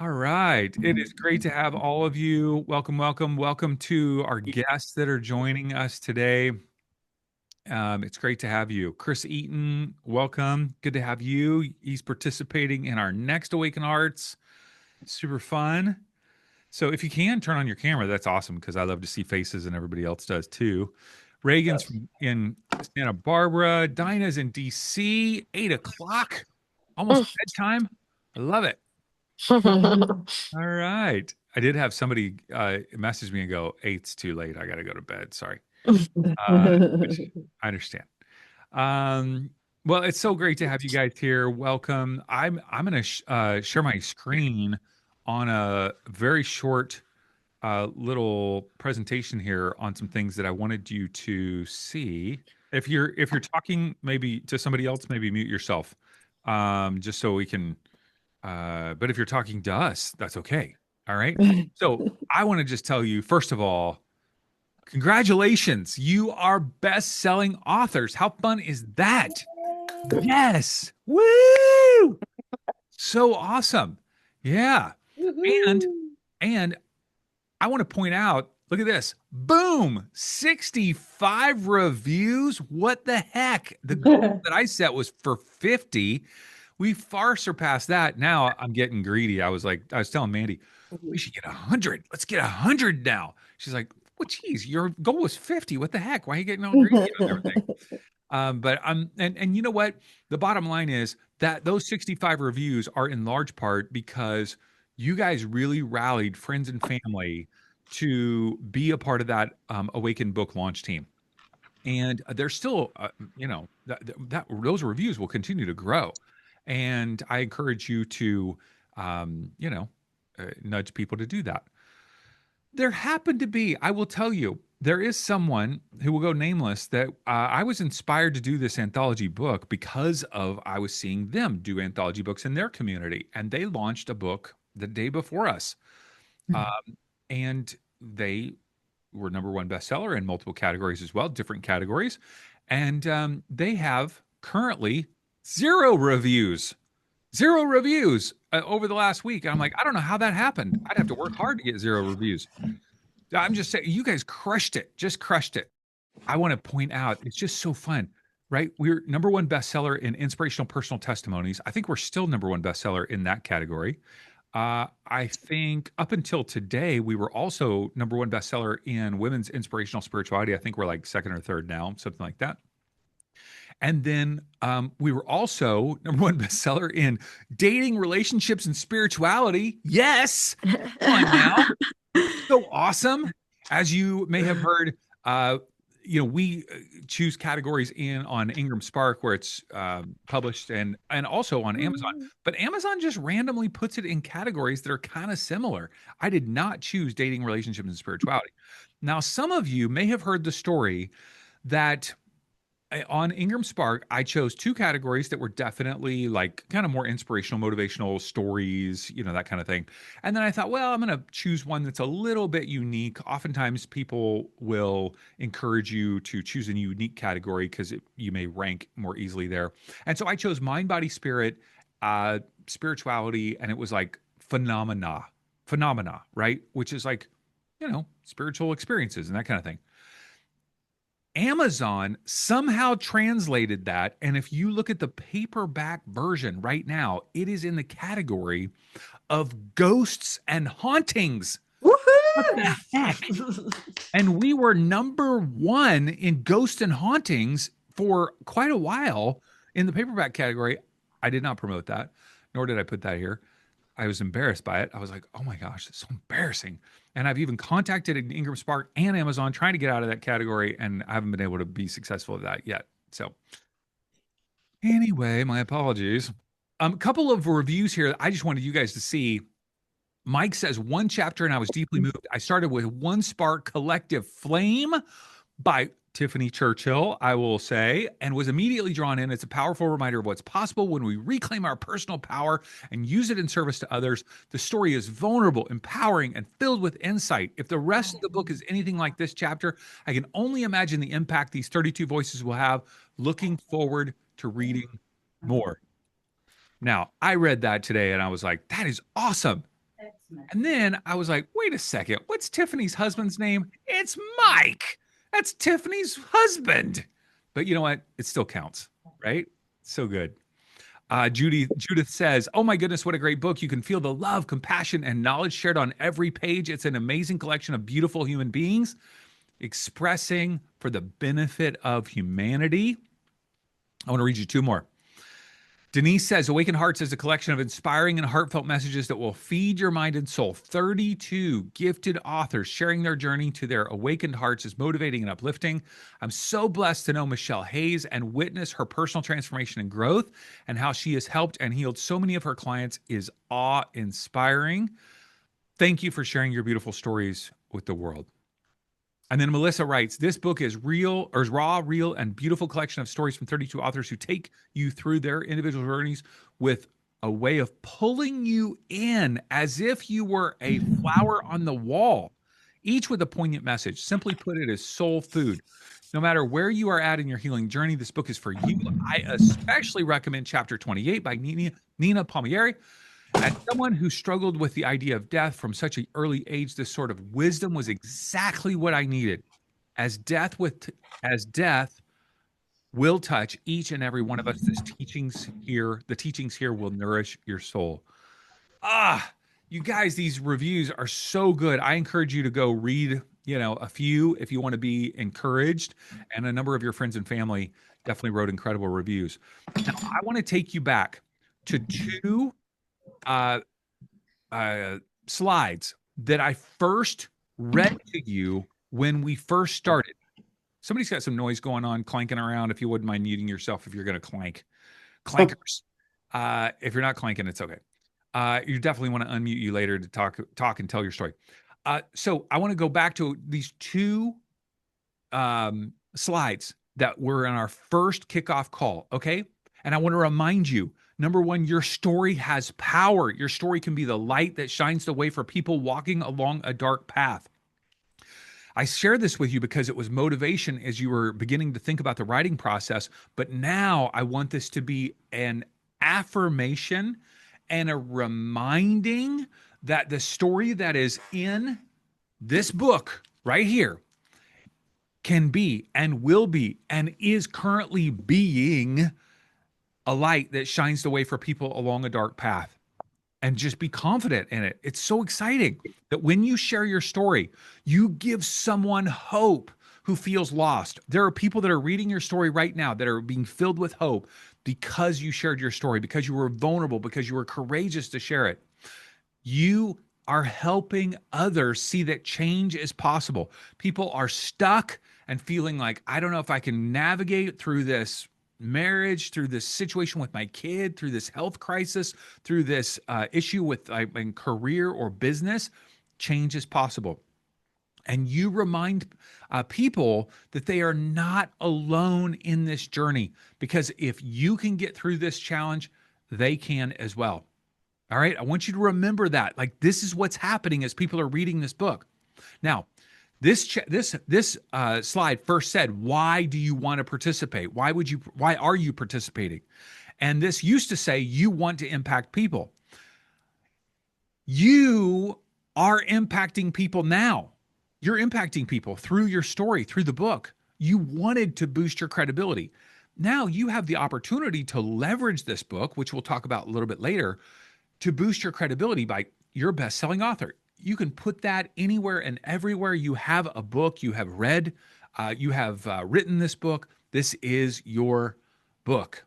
All right. It is great to have all of you. Welcome, welcome, welcome to our guests that are joining us today. It's great to have you. Chris Eaton, welcome. Good to have you. He's participating in our next Awaken Arts. Super fun. So if you can turn on your camera, that's awesome because I love to see faces and everybody else does too. Reagan's in Santa Barbara. Dinah's in DC, 8 o'clock, almost bedtime. I love it. All right. I did have somebody message me and go, eight's too late. I got to go to bed. Sorry. Which I understand. Um, well, it's so great to have you guys here. Welcome. I'm going to share my screen on a very short little presentation here on some things that I wanted you to see. If you're talking maybe to somebody else, maybe mute yourself, just so we can but if you're talking to us, that's okay. All right. So I want to just tell you, first of all, congratulations. You are best-selling authors. How fun is that? Yes. Woo! So awesome. Yeah. And Woohoo! and I want to point out, look at this. Boom, 65 reviews. What the heck? The goal that I set was for 50. We far surpassed that. Now I'm getting greedy. I was telling Mandy, we should get 100. Let's get 100 now. She's like, well, geez, your goal was 50. What the heck? Why are you getting all greedy on everything? But I'm and you know what? The bottom line is that those 65 reviews are in large part because you guys really rallied friends and family to be a part of that Awaken book launch team. And there's still, those reviews will continue to grow. And I encourage you to, nudge people to do that. There happened to be, I will tell you, there is someone who will go nameless that I was inspired to do this anthology book because of I was seeing them do anthology books in their community. And they launched a book the day before us. Um, and they were number one bestseller in multiple categories as well, different categories. And they have currently zero reviews, zero reviews over the last week. And I'm like, I don't know how that happened. I'd have to work hard to get zero reviews. I'm just saying, you guys crushed it, just crushed it. I want to point out, it's just so fun, right? We're number one bestseller in inspirational personal testimonies. I think we're still number one bestseller in that category. I think up until today, we were also number one bestseller in women's inspirational spirituality. I think we're like second or third now, something like that. And then we were also number one bestseller in dating, relationships, and spirituality. Yes. Come on now. So awesome. As you may have heard, we choose categories in on Ingram Spark where it's published and also on Amazon. But Amazon just randomly puts it in categories that are kind of similar. I did not choose dating, relationships, and spirituality. Now, some of you may have heard the story that on Ingram Spark, I chose two categories that were definitely like kind of more inspirational, motivational stories, that kind of thing. And then I thought, well, I'm going to choose one that's a little bit unique. Oftentimes, people will encourage you to choose a unique category because you may rank more easily there. And so I chose mind, body, spirit, spirituality, and it was like phenomena, right? Which is like, spiritual experiences and that kind of thing. Amazon somehow translated that. And if you look at the paperback version right now, it is in the category of ghosts and hauntings. What the heck? And we were number one in ghosts and hauntings for quite a while in the paperback category. I did not promote that, nor did I put that here. I was embarrassed by it. I was like, oh my gosh, it's so embarrassing. And I've even contacted Ingram Spark and Amazon trying to get out of that category, and I haven't been able to be successful at that yet. So, anyway, my apologies. A couple of reviews here. I just wanted you guys to see. Mike says one chapter, and I was deeply moved. I started with One Spark Collective Flame by Tiffany Churchill, I will say, and was immediately drawn in. It's a powerful reminder of what's possible when we reclaim our personal power and use it in service to others. The story is vulnerable, empowering, and filled with insight. If the rest of the book is anything like this chapter, I can only imagine the impact these 32 voices will have. Looking forward to reading more. Now, I read that today and I was like, that is awesome. And then I was like, wait a second, what's Tiffany's husband's name? It's Mike. That's Tiffany's husband. But you know what? It still counts, right? So good. Judith says, "Oh my goodness, what a great book! You can feel the love, compassion, and knowledge shared on every page. It's an amazing collection of beautiful human beings expressing for the benefit of humanity." I want to read you two more. Denise says, Awakened Hearts is a collection of inspiring and heartfelt messages that will feed your mind and soul. 32 gifted authors sharing their journey to their awakened hearts is motivating and uplifting. I'm so blessed to know Michelle Hayes and witness her personal transformation and growth, and how she has helped and healed so many of her clients is awe-inspiring. Thank you for sharing your beautiful stories with the world. And then Melissa writes, this book is raw, real, and beautiful collection of stories from 32 authors who take you through their individual journeys with a way of pulling you in as if you were a flower on the wall, each with a poignant message. Simply put, it is soul food. No matter where you are at in your healing journey, this book is for you. I especially recommend Chapter 28 by Nina Palmieri. As someone who struggled with the idea of death from such an early age, this sort of wisdom was exactly what I needed. As death will touch each and every one of us, the teachings here will nourish your soul. You guys, these reviews are so good. I encourage you to go read, a few if you want to be encouraged. And a number of your friends and family definitely wrote incredible reviews. Now, I want to take you back to two uh, slides that I first read to you when we first started. Somebody's got some noise going on, clanking around. If you wouldn't mind muting yourself if you're going to clank. Clankers. If you're not clanking, it's okay. You definitely want to unmute you later to talk and tell your story. So I want to go back to these two slides that were in our first kickoff call, okay? And I want to remind you, number one, your story has power. Your story can be the light that shines the way for people walking along a dark path. I share this with you because it was motivation as you were beginning to think about the writing process. But now I want this to be an affirmation and a reminding that the story that is in this book right here can be and will be and is currently being a light that shines the way for people along a dark path. And just be confident in it. It's so exciting that when you share your story, you give someone hope who feels lost. There are people that are reading your story right now that are being filled with hope because you shared your story, because you were vulnerable, because you were courageous to share it. You are helping others see that change is possible. People are stuck and feeling like, I don't know if I can navigate through this marriage, through this situation with my kid, through this health crisis, through this issue with my career or business. Change is possible. And you remind people that they are not alone in this journey, because if you can get through this challenge, they can as well. All right. I want you to remember that. Like, this is what's happening as people are reading this book. Now, this slide first said, why do you want to participate? Why are you participating? And this used to say, you want to impact people. You are impacting people now. You're impacting people through your story, through the book. You wanted to boost your credibility. Now you have the opportunity to leverage this book, which we'll talk about a little bit later, to boost your credibility by you're a best-selling author. You can put that anywhere and everywhere. You have a book you have read, you have written this book. This is your book.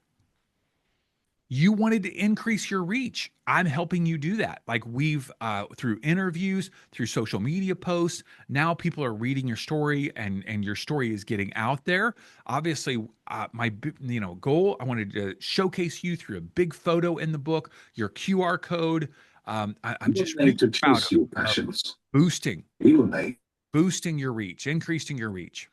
You wanted to increase your reach. I'm helping you do that. Like, we've through interviews, through social media posts, now people are reading your story, and your story is getting out there. Obviously, my goal, I wanted to showcase you through a big photo in the book, your QR code. I'm just really proud of boosting your reach, increasing your reach.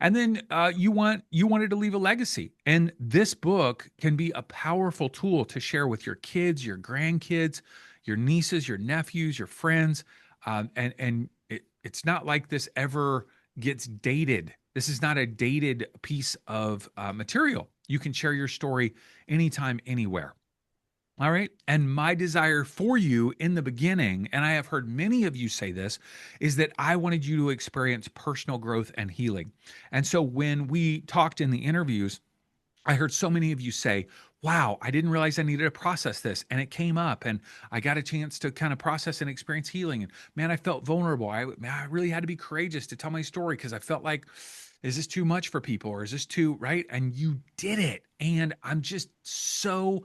And then you wanted to leave a legacy. And this book can be a powerful tool to share with your kids, your grandkids, your nieces, your nephews, your friends. And it's not like this ever gets dated. This is not a dated piece of material. You can share your story anytime, anywhere. All right. And my desire for you in the beginning, and I have heard many of you say this, is that I wanted you to experience personal growth and healing. And so when we talked in the interviews, I heard so many of you say, wow, I didn't realize I needed to process this. And it came up, and I got a chance to kind of process and experience healing. And man, I felt vulnerable. I really had to be courageous to tell my story because I felt like, is this too much for people or is this too, right? And you did it. And I'm just so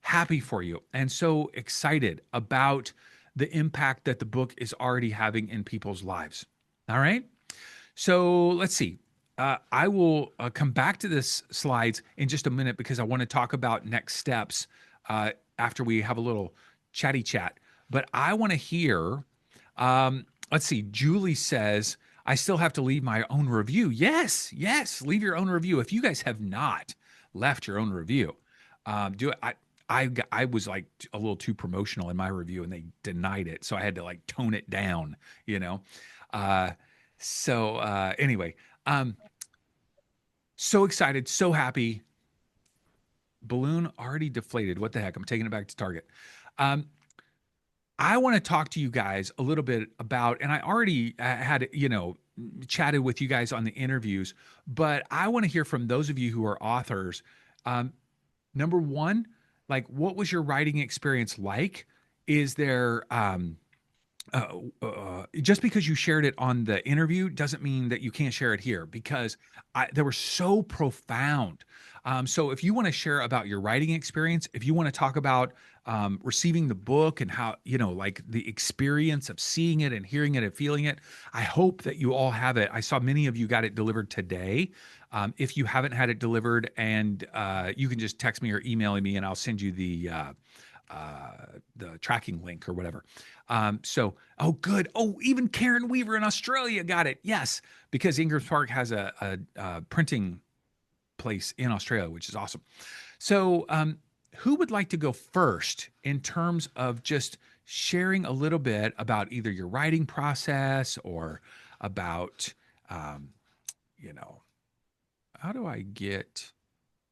happy for you and so excited about the impact that the book is already having in people's lives. All right. So let's see. I will come back to this slides in just a minute because I want to talk about next steps after we have a little chatty chat. But I want to hear. Let's see. Julie says I still have to leave my own review. Yes, yes. Leave your own review. If you guys have not left your own review, do it. I was like a little too promotional in my review, and they denied it, so I had to like tone it down. You know. Uh, anyway, um, so excited, so happy. Balloon already deflated. What the heck? I'm taking it back to Target. Um, I want to talk to you guys a little bit about, and I already had, chatted with you guys on the interviews, but I want to hear from those of you who are authors. Um, Number one, like, what was your writing experience like? Is there, just because you shared it on the interview doesn't mean that you can't share it here because they were so profound. So if you want to share about your writing experience, if you want to talk about receiving the book and how, like the experience of seeing it and hearing it and feeling it, I hope that you all have it. I saw many of you got it delivered today. If you haven't had it delivered, and you can just text me or email me and I'll send you the tracking link or whatever. Oh, good. Oh, even Karen Weaver in Australia got it. Yes, because Ingram Park has a printing place in Australia, which is awesome. So, who would like to go first in terms of just sharing a little bit about either your writing process or about, um, you know, how do I get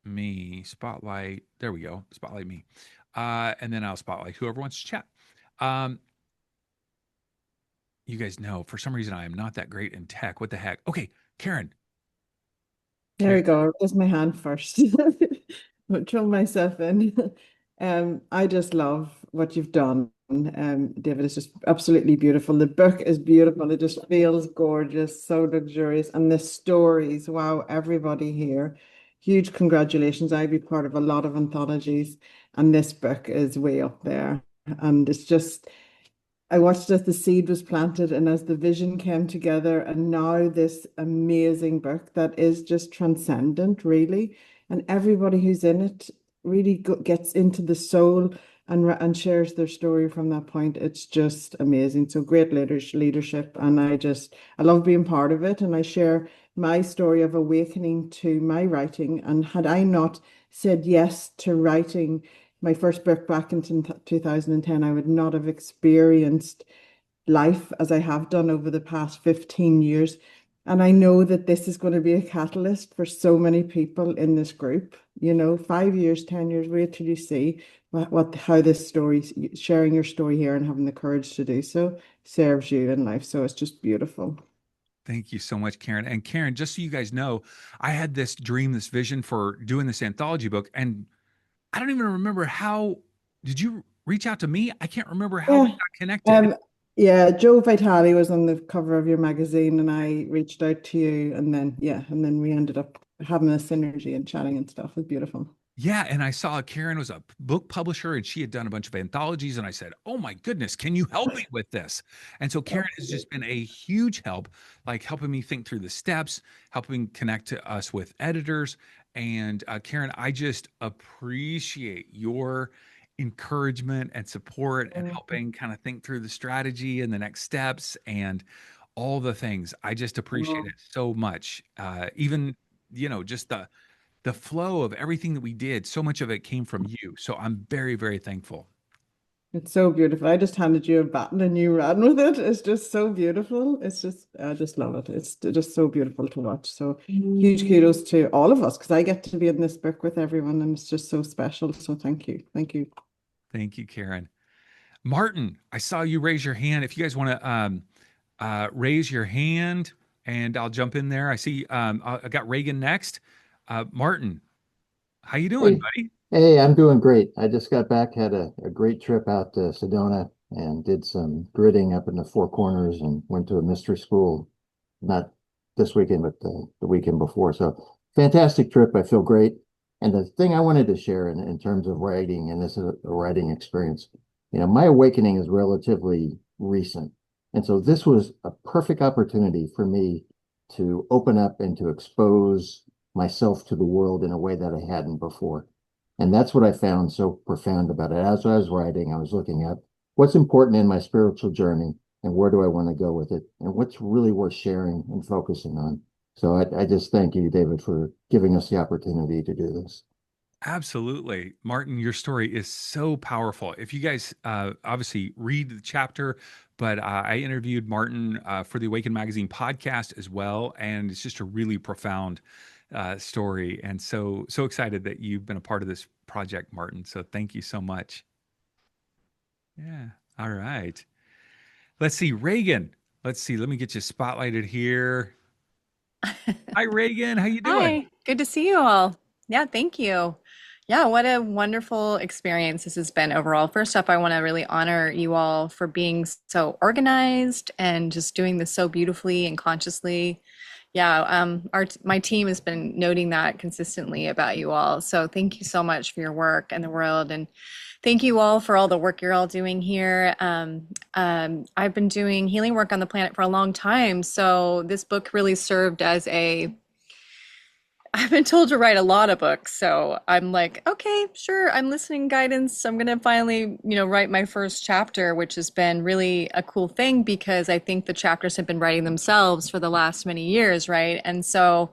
me spotlight? There we go. Spotlight me. And then I'll spotlight whoever wants to chat. Um, you guys know for some reason I am not that great in tech. What the heck? Okay, Karen. There Karen. we go. Raise my hand first. Throw myself in. I just love what you've done. David, it's just absolutely beautiful. The book is beautiful. It just feels gorgeous, so luxurious. And the stories, wow, everybody here. Huge congratulations. I've been part of a lot of anthologies, and this book is way up there. And it's just I watched as the seed was planted and as the vision came together, and now this amazing book that is just transcendent, really. And everybody who's in it really gets into the soul and shares their story from that point. It's just amazing. So great leadership, and I love being part of it. And I share my story of awakening to my writing. And had I not said yes to writing my first book back in 2010, I would not have experienced life as I have done over the past 15 years. And I know that this is going to be a catalyst for so many people in this group. 5 years, 10 years, wait till you see how this story, sharing your story here and having the courage to do so, serves you in life. So it's just beautiful. Thank you so much, Karen. And Karen, just so you guys know, I had this dream, this vision for doing this anthology book, and I don't even remember how. Did you reach out to me? I can't remember how we Yeah. got connected. Um, yeah, Joe Vitale was on the cover of your magazine and I reached out to you and then we ended up having a synergy and chatting and stuff. It was beautiful. Yeah, and I saw Karen was a book publisher and she had done a bunch of anthologies. And I said, oh my goodness, can you help me with this? And so Karen has just been a huge help, like helping me think through the steps, helping connect to us with editors. And Karen, I just appreciate your encouragement and support and Okay. helping kind of think through the strategy and the next steps and all the things. I just appreciate Oh, it so much. Even, just the flow of everything that we did, so much of it came from you. So I'm very, very thankful. it's so beautiful. I just handed you a baton and you ran with it. It's just so beautiful. I just love it. It's just so beautiful to watch. So huge kudos to all of us because I get to be in this book with everyone and it's just so special. So thank you. Thank you. Thank you, Karen. Martin, I saw you raise your hand. If you guys want to raise your hand, and I'll jump in there. I see I got Reagan next. Martin, how you doing, Hey, buddy? hey, I'm doing great. I just got back, had a great trip out to Sedona and did some gridding up in the Four Corners and went to a mystery school, not this weekend, but the weekend before. So fantastic trip. I feel great. And the thing I wanted to share in terms of writing, and this is a writing experience, my awakening is relatively recent. And so this was a perfect opportunity for me to open up and to expose myself to the world in a way that I hadn't before. And that's what I found so profound about it. As I was writing, I was looking at what's important in my spiritual journey and where do I want to go with it and what's really worth sharing and focusing on. So I just thank you, David, for giving us the opportunity to do this. Absolutely. Martin, your story is so powerful. If you guys obviously read the chapter, but I interviewed Martin for the Awaken Magazine podcast as well. And it's just a really profound story. And so excited that you've been a part of this project, Martin. So thank you so much. Yeah. All right. Let's see. Reagan. Let's see. Let me get you spotlighted here. Hi, Reagan. How you doing? Hi, good to see you all. Yeah, thank you. Yeah, what a wonderful experience this has been overall. First up, I want to really honor you all for being so organized and just doing this so beautifully and consciously. Yeah, my team has been noting that consistently about you all. So thank you so much for your work and the world, and thank you all for all the work you're all doing here. I've been doing healing work on the planet for a long time, so this book really served as a I've been told to write a lot of books, so I'm like, okay, sure, I'm listening guidance. I'm gonna finally, write my first chapter, which has been really a cool thing because I think the chapters have been writing themselves for the last many years, right? And so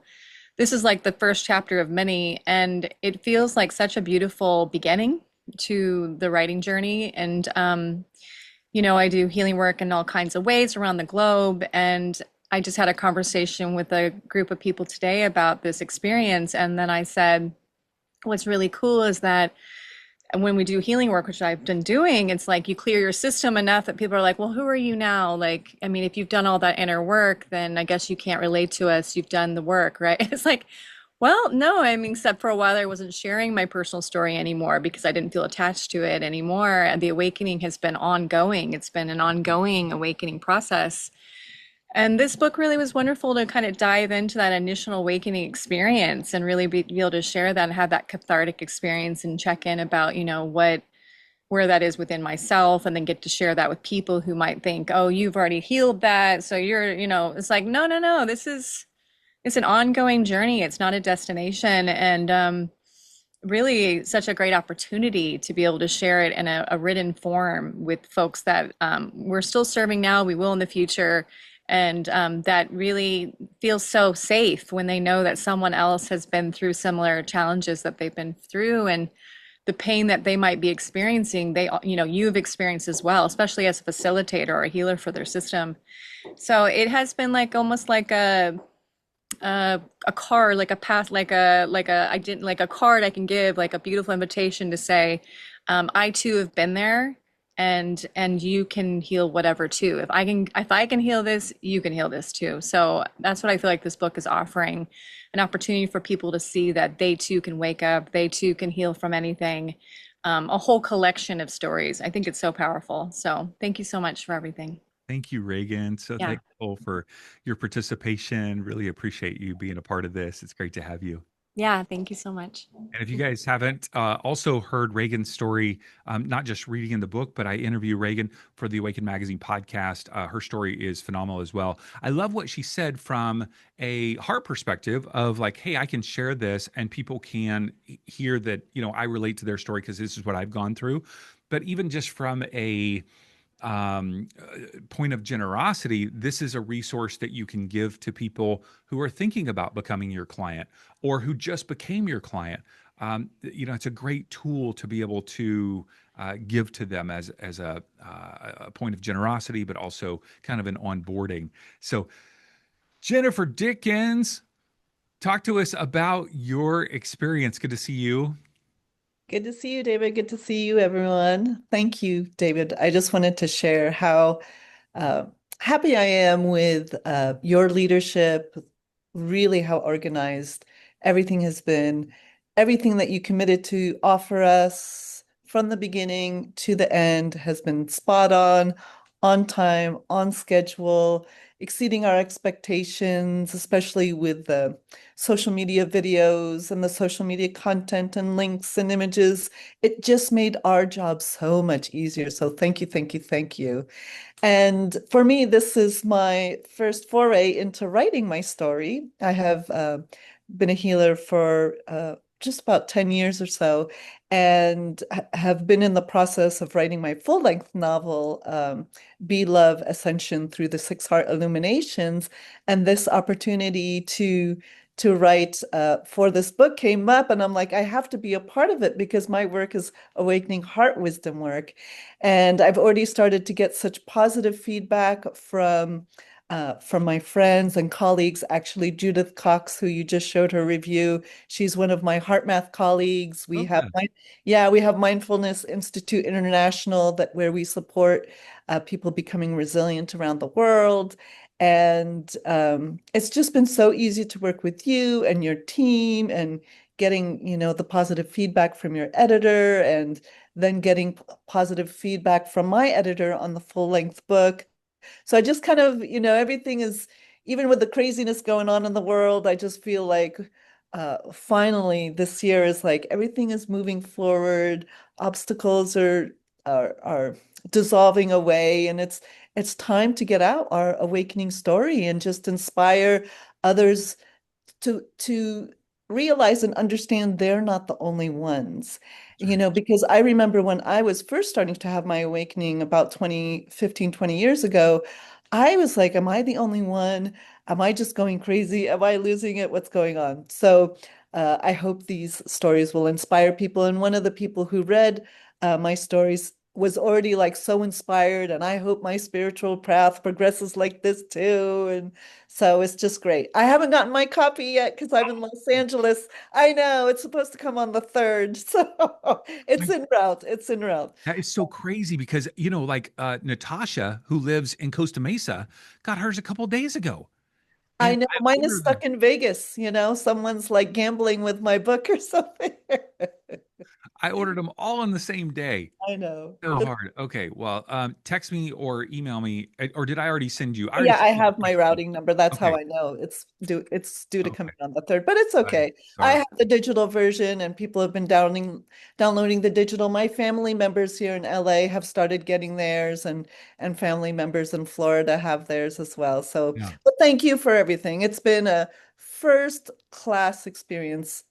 this is like the first chapter of many, and it feels like such a beautiful beginning to the writing journey. And I do healing work in all kinds of ways around the globe. And I just had a conversation with a group of people today about this experience. And then I said, what's really cool is that when we do healing work, which I've been doing, it's like you clear your system enough that people are like, well, who are you now? Like, I mean, if you've done all that inner work, then I guess you can't relate to us. You've done the work, right? It's like, well, no, I mean, except for a while, I wasn't sharing my personal story anymore because I didn't feel attached to it anymore. And the awakening has been ongoing. It's been an ongoing awakening process. And this book really was wonderful to kind of dive into that initial awakening experience and really be able to share that and have that cathartic experience and check in about, where that is within myself, and then get to share that with people who might think, oh, you've already healed that. So it's like, no, no, no, it's an ongoing journey. It's not a destination. And really such a great opportunity to be able to share it in a written form with folks that we're still serving now, we will in the future. And that really feels so safe when they know that someone else has been through similar challenges that they've been through, and the pain that they might be experiencing, you've experienced as well, especially as a facilitator or a healer for their system. So it has been like almost like a card, like a path, I didn't like a card I can give, like a beautiful invitation to say, I too have been there, and you can heal whatever too. If I can heal this, you can heal this too. So that's what I feel like this book is offering, an opportunity for people to see that they too can wake up, they too can heal from anything. A whole collection of stories. I think it's so powerful. So thank you so much for everything. Thank you, Reagan. So Yeah. thankful for your participation. Really appreciate you being a part of this. It's great to have you. Yeah, thank you so much. And if you guys haven't also heard Reagan's story, not just reading in the book, but I interview Reagan for the Awaken Magazine podcast. Her story is phenomenal as well. I love what she said from a heart perspective of like, hey, I can share this and people can hear that, I relate to their story because this is what I've gone through. But even just from a point of generosity, this is a resource that you can give to people who are thinking about becoming your client or who just became your client. It's a great tool to be able to give to them as a point of generosity, but also kind of an onboarding. So, Jennifer Dickens, talk to us about your experience. Good to see you. Good to see you, David. Good to see you, everyone. Thank you, David. I just wanted to share how uh, happy I am with your leadership, really how organized everything has been, everything that you committed to offer us from the beginning to the end has been spot on time, on schedule, exceeding our expectations, especially with the social media videos and the social media content and links and images. It just made our job so much easier. So thank you, thank you, thank you. And for me, this is my first foray into writing my story. I have been a healer for just about 10 years or so, and have been in the process of writing my full-length novel, Be Love Ascension Through the Six Heart Illuminations. And this opportunity to write for this book came up, and I'm like, I have to be a part of it because my work is awakening heart wisdom work. And I've already started to get such positive feedback from my friends and colleagues. Actually, Judith Cox, who you just showed her review, she's one of my heart math colleagues. Oh, yeah. We have Mindfulness Institute International, that where we support people becoming resilient around the world. And it's just been so easy to work with you and your team, and getting, the positive feedback from your editor, and then getting positive feedback from my editor on the full-length book. So I just kind of, everything is, even with the craziness going on in the world, I just feel like finally this year is like everything is moving forward. Obstacles are dissolving away, and it's time to get out our awakening story and just inspire others to realize and understand they're not the only ones. Because I remember when I was first starting to have my awakening about 20 years ago, I was like, am I the only one? Am I just going crazy? Am I losing it? What's going on? So I hope these stories will inspire people. And one of the people who read my stories was already like so inspired, and I hope my spiritual path progresses like this too. And so it's just great. I haven't gotten my copy yet because I'm in Los Angeles. I know it's supposed to come on the 3rd. So it's en route. It's en route. That is so crazy because, like Natasha, who lives in Costa Mesa, got hers a couple days ago. I And know I mine is ordered them. stuck in Vegas. Someone's like gambling with my book or something. I ordered them all on the same day. I know. So hard. Okay. Well, text me or email me. Or did I already send you? I already Yeah, sent I you the have my first one. routing number. That's how Okay. I know it's due to come Okay. in on the 3rd, but it's I'm okay. I sorry. have the digital version, and people have been downloading the digital. My family members here in LA have started getting theirs, and family members in Florida have theirs as well. So, Yeah. but thank you for everything. It's been a first class experience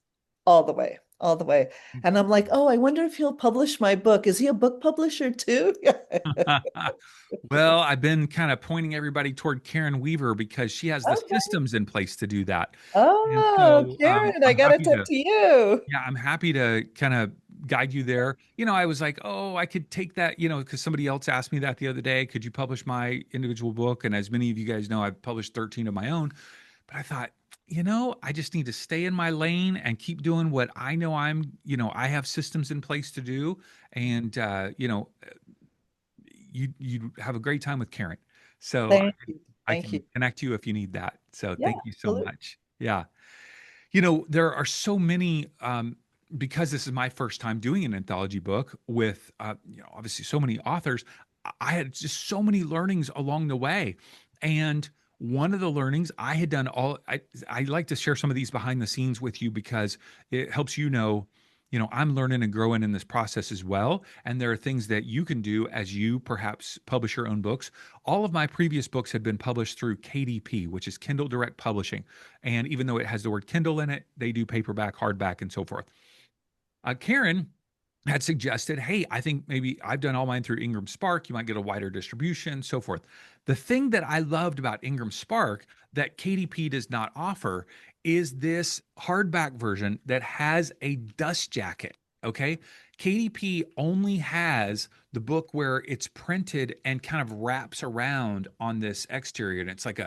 all the way, all the way. And I'm like, oh, I wonder if he'll publish my book. Is he a book publisher too? Well, I've been kind of pointing everybody toward Karen Weaver because she has the Okay. systems in place to do that. And Oh, so Karen, I I'm gotta happy talk to, to you. yeah, I'm happy to kind of guide you there. I was like, oh, I could take that, because somebody else asked me that the other day. Could you publish my individual book? And as many of you guys know, I've published 13 of my own. But I thought, I just need to stay in my lane and keep doing what I know I have systems in place to do. And, you have a great time with Karen. So Thank you. I Thank can you. connect you if you need that. So Yeah, thank you so absolutely. much. Yeah. There are so many, because this is my first time doing an anthology book with, obviously so many authors. I had just so many learnings along the way. And one of the learnings I had done I like to share some of these behind the scenes with you because it helps I'm learning and growing in this process as well. And there are things that you can do as you perhaps publish your own books. All of my previous books had been published through KDP, which is Kindle Direct Publishing. And even though it has the word Kindle in it, they do paperback, hardback, and so forth. Karen had suggested, hey, I think maybe I've done all mine through Ingram Spark. You might get a wider distribution, so forth. The thing that I loved about Ingram Spark that KDP does not offer is this hardback version that has a dust jacket. Okay. KDP only has the book where it's printed and kind of wraps around on this exterior. And it's like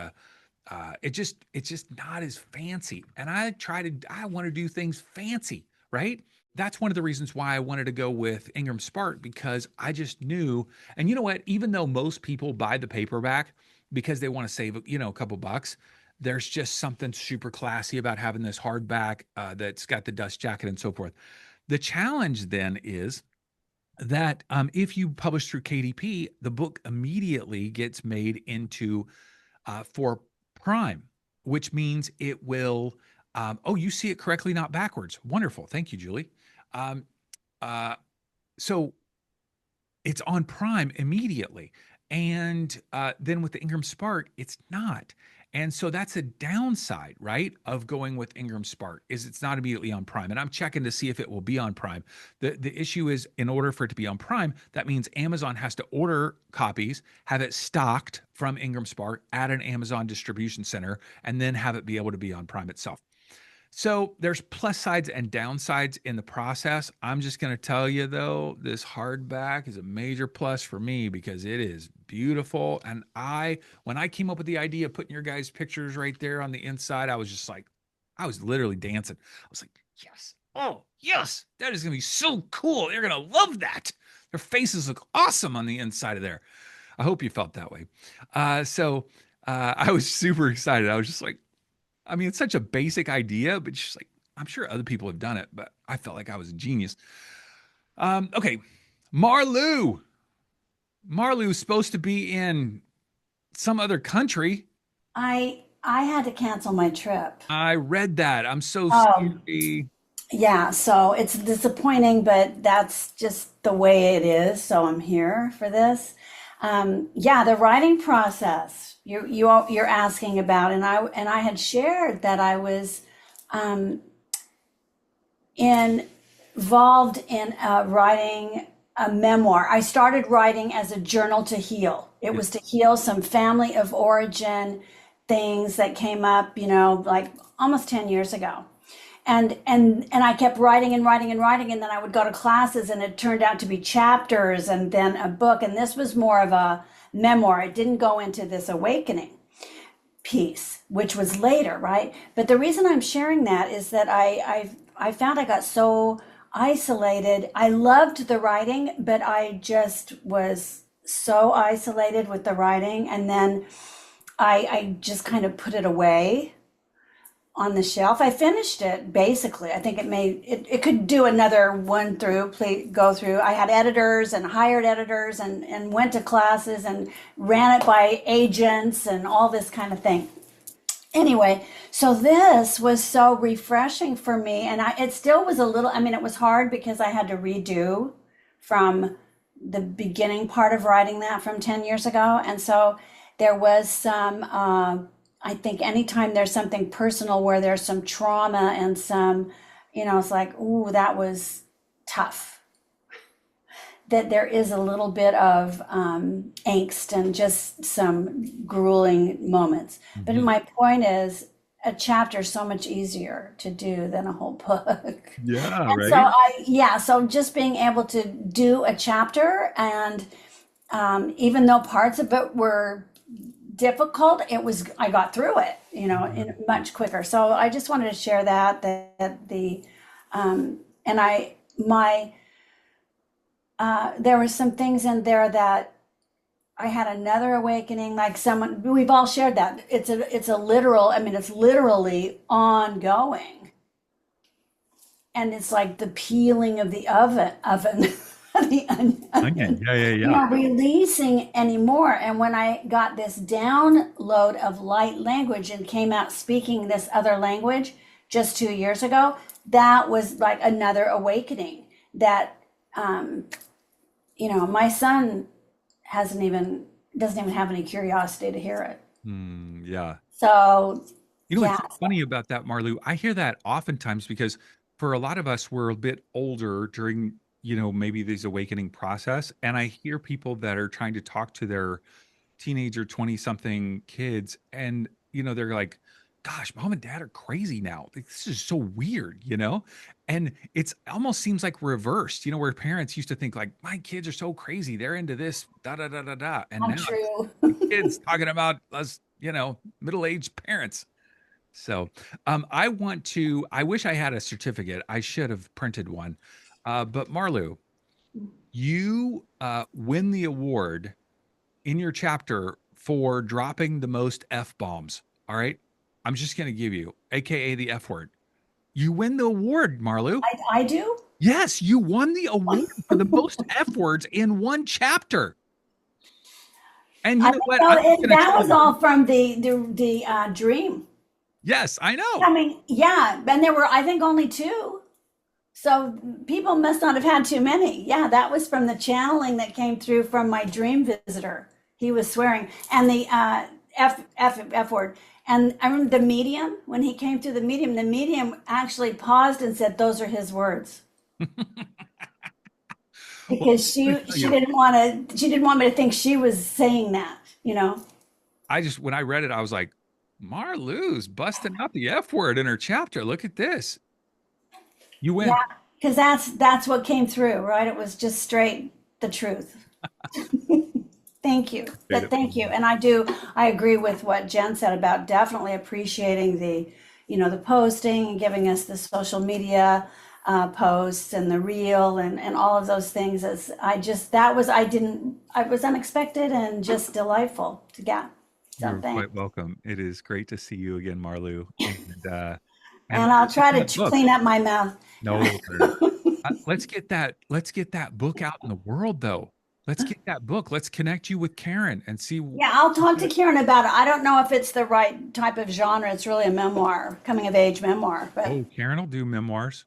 it's just not as fancy. And I want to do things fancy, right? that's one of the reasons why I wanted to go with Ingram Spark, because I just knew. And you know what? Even though most people buy the paperback because they want to save, a couple bucks, there's just something super classy about having this hardback that's got the dust jacket and so forth. The challenge then is that if you publish through KDP, the book immediately gets made into for Prime, which means it will. Oh, you see it correctly, not backwards. Wonderful. Thank you, Julie. Um, uh, so it's on Prime immediately. And then with the Ingram Spark, it's not. And so that's a downside, right, of going with Ingram Spark, is it's not immediately on Prime. And I'm checking to see if it will be on Prime. The issue is, in order for it to be on Prime, that means Amazon has to order copies, have it stocked from Ingram Spark at an Amazon distribution center, and then have it be able to be on Prime itself. So there's plus sides and downsides in the process. I'm just going to tell you, though, this hardback is a major plus for me because it is beautiful. And when I came up with the idea of putting your guys' pictures right there on the inside, I was just like, I was literally dancing. I was like, yes. Oh, yes. That is going to be so cool. They're going to love that. Their faces look awesome on the inside of there. I hope you felt that way. I was super excited. I was just like, I mean, it's such a basic idea, but just like, I'm sure other people have done it, but I felt like I was a genius. Okay. Marlou. Marlou is supposed to be in some other country. I had to cancel my trip. I read that. I'm so Um, sorry. yeah, so it's disappointing, but that's just the way it is. So I'm here for this. Yeah, the writing process you're asking about, and I had shared that I was um, involved in writing a memoir. I started writing as a journal to heal. It Yeah. was to heal some family of origin things that came up, like almost 10 years ago. And I kept writing and writing and writing, and then I would go to classes, and it turned out to be chapters and then a book. And this was more of a memoir. It didn't go into this awakening piece, which was later, right? But the reason I'm sharing that is that I found I got so isolated. I loved the writing, but I just was so isolated with the writing, and then I just kind of put it away on the shelf. I finished it basically. I think it could do another one through, please go through. I had editors and hired editors and went to classes and ran it by agents and all this kind of thing. Anyway, so this was so refreshing for me, and it still was a little, I mean, it was hard because I had to redo from the beginning part of writing that from 10 years ago. And so there was some, I think anytime there's something personal where there's some trauma and some, it's like, ooh, that was tough. That there is a little bit of angst and just some grueling moments. But Mhm. my point is, a chapter is so much easier to do than a whole book. Yeah, And so right? so just being able to do a chapter, and even though parts of it were difficult, I got through it, in much quicker. So I just wanted to share that and there were some things in there that I had another awakening, like we've all shared that. It's a literal, I mean, it's literally ongoing. And it's like the peeling of the oven, the Again, onion, yeah, yeah, yeah. releasing anymore. And when I got this download of light language and came out speaking this other language just 2 years ago, that was like another awakening that, my son doesn't even have any curiosity to hear it. Yeah. So, You know yeah. what's funny about that, Marlou? I hear that oftentimes because for a lot of us, we're a bit older during, maybe these awakening process. And I hear people that are trying to talk to their teenager, 20 something kids. And, they're like, gosh, mom and dad are crazy now. Like, this is so weird. And it's almost seems like reversed, where parents used to think like, my kids are so crazy. They're into this, da, da, da, da, da. And How now true. kids talking about us, middle-aged parents. So, I wish I had a certificate. I should have printed one. But Marlu, you win the award in your chapter for dropping the most F bombs. All right. I'm just going to give you, AKA the F word. You win the award, Marlu. I do. Yes, you won the award for the most F words in one chapter. And you I know think what? I'm just going to that tell was you. all from the dream. Yes, I know. I mean, yeah, and there were, I think, only two. So people must not have had too many. Yeah, that was from the channeling that came through from my dream visitor. He was swearing, and the F word. And I remember the medium, when he came through the medium actually paused and said, "Those are his words," Well, because I'm gonna tell you, she didn't want me to think she was saying that. You know. when I read it, I was like, Marlu's busting out the F word in her chapter. Look at this. You Yeah, win. because that's what came through, right? It was just straight the truth. Thank you. But thank you. And I agree with what Jen said about definitely appreciating the posting and giving us the social media posts and the reel and all of those things. As I was unexpected and just delightful to get. So You're thanks. quite welcome. It is great to see you again, Marlu. And And I'll let's try get to that book. clean up my mouth. No, let's get that. Let's get that book out in the world, though. Let's get that book. Let's connect you with Karen and see. Yeah, I'll talk to Karen about it. I don't know if it's the right type of genre. It's really a memoir, coming of age memoir. But Oh, Karen will do memoirs.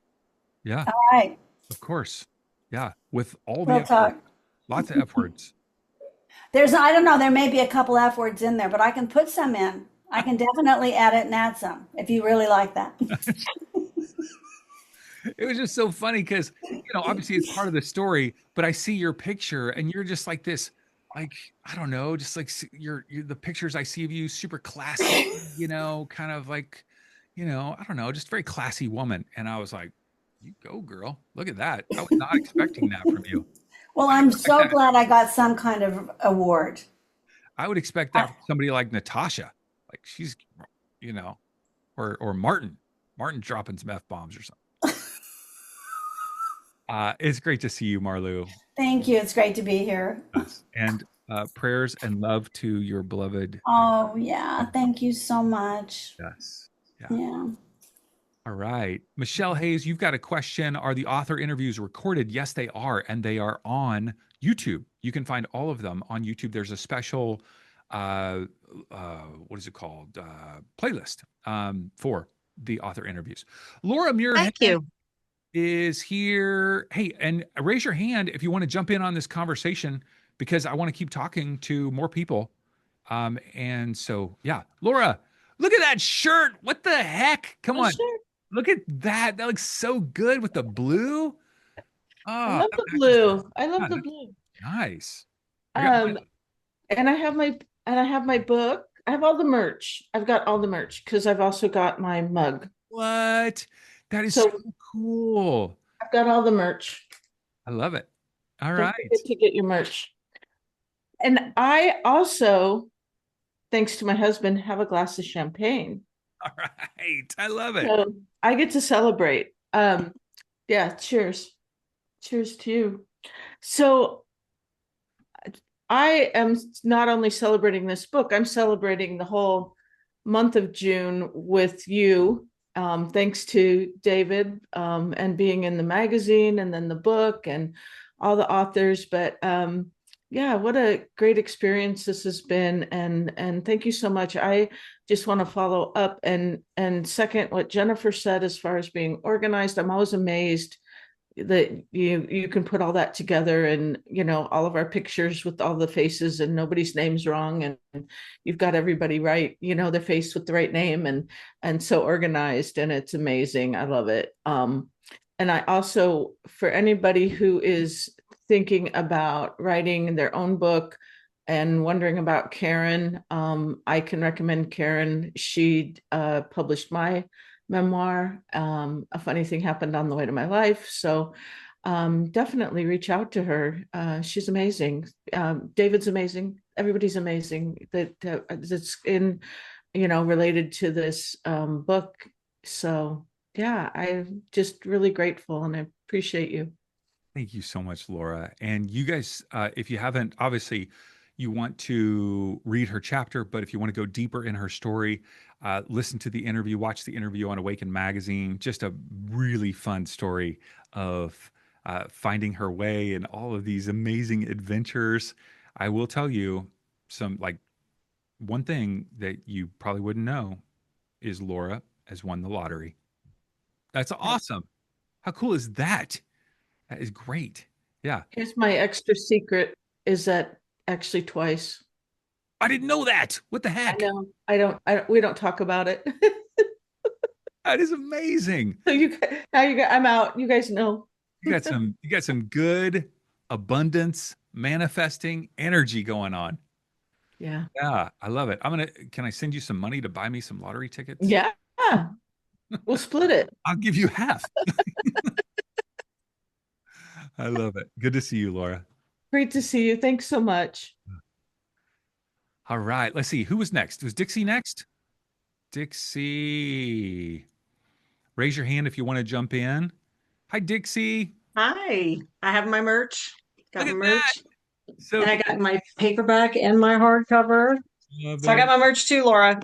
Yeah, all right, of course. Yeah, with all the we'll F words, talk. lots of F words. I don't know, there may be a couple F words in there, but I can put some in. I can definitely edit and add some if you really like that. It was just so funny because obviously it's part of the story, but I see your picture and you're just like this, like I don't know, just like you're the pictures I see of you, super classy, kind of like, I don't know, just very classy woman. And I was like, you go, girl. Look at that. I was not expecting that from you. Well, I I'm expect so that. glad I got some kind of award. I would expect that from somebody like Natasha, like she's, you know, or Martin dropping some F bombs or something. It's great to see you, Marlu. Thank you. It's great to be here. Yes. And prayers and love to your beloved. Oh, yeah. Thank you so much. Yes. Yeah. Yeah. All right. Michelle Hayes, you've got a question. Are the author interviews recorded? Yes, they are. And they are on YouTube. You can find all of them on YouTube. There's a special, what is it called? Playlist for the author interviews. Laura Muirhead Thank you. is here. Hey, and raise your hand if you want to jump in on this conversation because I want to keep talking to more people. And so, yeah, Laura, look at that shirt. What the heck? Come on. Sure. Look at that. That looks so good with the blue. I Oh, love the that matches. blue. I Yeah, love the that's blue. nice. I got Um, and I have my book. I have all the merch. I've got all the merch because I've also got my mug. what? That is So so cool. I've got all the merch. I love it. All Don't right. forget to get your merch. And I also, thanks to my husband, have a glass of champagne. All right. I love it. So I get to celebrate. Yeah, cheers. Cheers to you. So I am not only celebrating this book, I'm celebrating the whole month of June with you. Thanks to David and being in the magazine and then the book and all the authors. But yeah, what a great experience this has been. And thank you so much. I just want to follow up and second what Jennifer said as far as being organized. I'm always amazed that you can put all that together and all of our pictures with all the faces and nobody's name's wrong and you've got everybody right, their face with the right name and so organized, and it's amazing. I love it. And I also, for anybody who is thinking about writing their own book and wondering about Karen, I can recommend Karen. She published my memoir. A funny thing happened on the way to my life. So definitely reach out to her. She's amazing. David's amazing. Everybody's amazing. That's in related to this book. So yeah, I'm just really grateful and I appreciate you. Thank you so much, Laura. And you guys, if you haven't, obviously, you want to read her chapter, but if you want to go deeper in her story, listen to the interview, watch the interview on Awaken Magazine. Just a really fun story of finding her way and all of these amazing adventures. I will tell you some, like, one thing that you probably wouldn't know is Laura has won the lottery. That's awesome. How cool is that? That is great. Yeah. Here's my extra secret is that actually twice. I didn't know that. What the I heck? know. We don't talk about it. That is amazing. So I'm out. You guys know. You got some good abundance manifesting energy going on. Yeah. Yeah, I love it. Can I send you some money to buy me some lottery tickets? Yeah. We'll split it. I'll give you half. I love it. Good to see you, Laura. Great to see you. Thanks so much. All right. Let's see. Who was next? Was Dixie next? Dixie. Raise your hand if you want to jump in. Hi, Dixie. Hi, I have my merch. Got Look my at that. merch, So and I got my paperback and my hardcover. love So I got it. my merch too, Laura.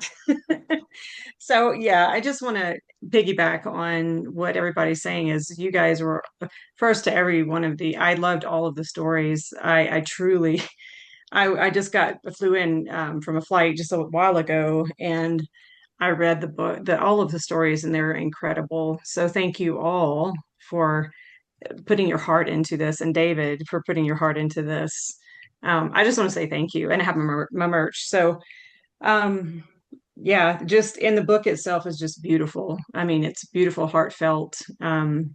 So yeah, I just want to piggyback on what everybody's saying is you guys were first to every one of the, I loved all of the stories. I truly, I just flew in from a flight just a while ago and I read the book, all of the stories and they're incredible. So thank you all for putting your heart into this, and David for putting your heart into this. I just want to say thank you, and I have my merch. So, um, yeah, just in the book itself is just beautiful. I mean, it's beautiful, heartfelt. And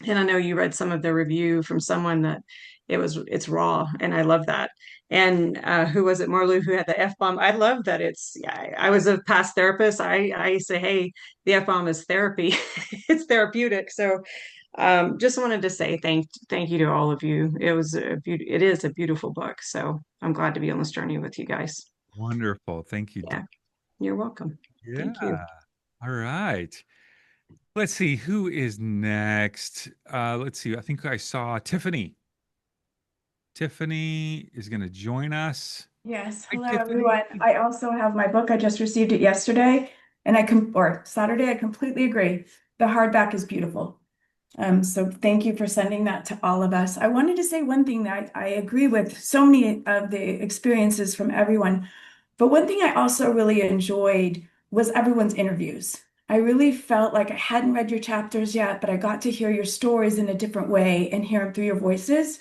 I know you read some of the review from someone that it's raw, and I love that. And who was it, Marlu, who had the F bomb? I love that it's. Yeah, I was a past therapist. I say, hey, the F bomb is therapy. It's therapeutic. So just wanted to say thank you to all of you. It is a beautiful book. So I'm glad to be on this journey with you guys. Wonderful. Thank you. Yeah, you're welcome. Yeah. Thank you. All right. Let's see who is next. Let's see. I think I saw Tiffany. Tiffany is going to join us. Yes, Hi, hello Tiffany. everyone. I also have my book. I just received it yesterday, and or Saturday. I completely agree. The hardback is beautiful. So thank you for sending that to all of us. I wanted to say one thing that I agree with so many of the experiences from everyone, but one thing I also really enjoyed was everyone's interviews. I really felt like I hadn't read your chapters yet, but I got to hear your stories in a different way and hear them through your voices.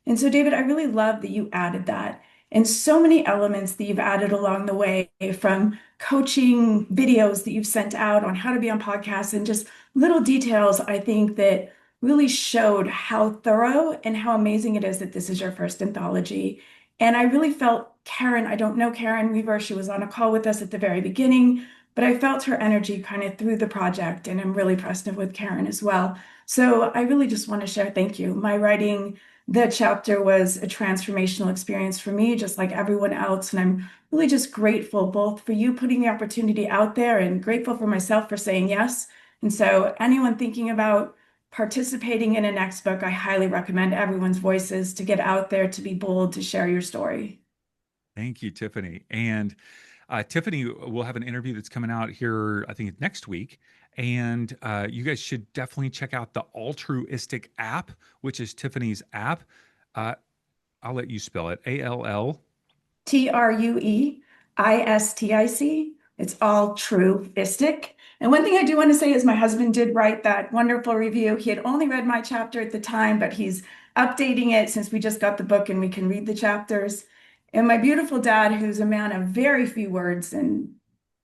And so, David, I really love that you added that and so many elements that you've added along the way from coaching videos that you've sent out on how to be on podcasts and just little details, I think that really showed how thorough and how amazing it is that this is your first anthology. And I really felt Karen, I don't know Karen Weaver, she was on a call with us at the very beginning, but I felt her energy kind of through the project, and I'm really impressed with Karen as well. So I really just want to share thank you. My writing the chapter was a transformational experience for me, just like everyone else. And I'm really just grateful both for you putting the opportunity out there and grateful for myself for saying yes. And so, anyone thinking about participating in a next book, I highly recommend everyone's voices to get out there, to be bold, to share your story. Thank you, Tiffany. And Tiffany will have an interview that's coming out here, I think, next week. And you guys should definitely check out the Altruistic app, which is Tiffany's app. I'll let you spell it. TRUEISTIC. It's altruistic. And one thing I do want to say is my husband did write that wonderful review. He had only read my chapter at the time, but he's updating it since we just got the book and we can read the chapters. And my beautiful dad, who's a man of very few words and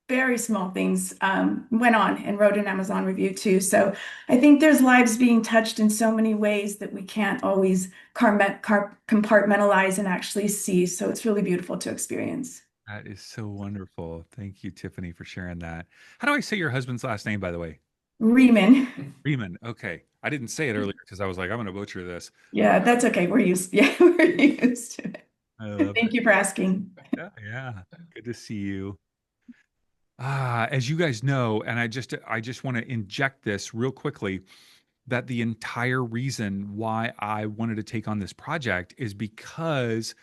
very small things, went on and wrote an Amazon review too. So I think there's lives being touched in so many ways that we can't always compartmentalize and actually see. So it's really beautiful to experience. That is so wonderful. Thank you, Tiffany, for sharing that. How do I say your husband's last name, by the way? Riemann. Riemann. Okay. I didn't say it earlier because I was like, I'm going to butcher this. Yeah, that's okay. We're used to it. I love Thank it. you for asking. Yeah. Good to see you. As you guys know, and I just want to inject this real quickly, that the entire reason why I wanted to take on this project is because,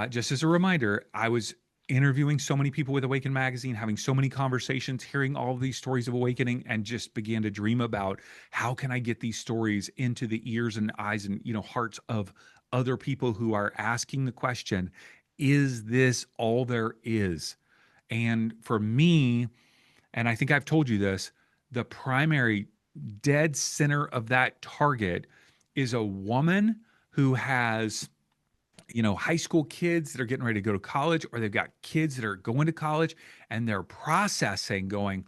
just as a reminder, I was interviewing so many people with Awaken Magazine, having so many conversations, hearing all of these stories of awakening, and just began to dream about how can I get these stories into the ears and eyes and hearts of other people who are asking the question, is this all there is? And for me, and I think I've told you this, the primary dead center of that target is a woman who has, high school kids that are getting ready to go to college, or they've got kids that are going to college and they're processing, going,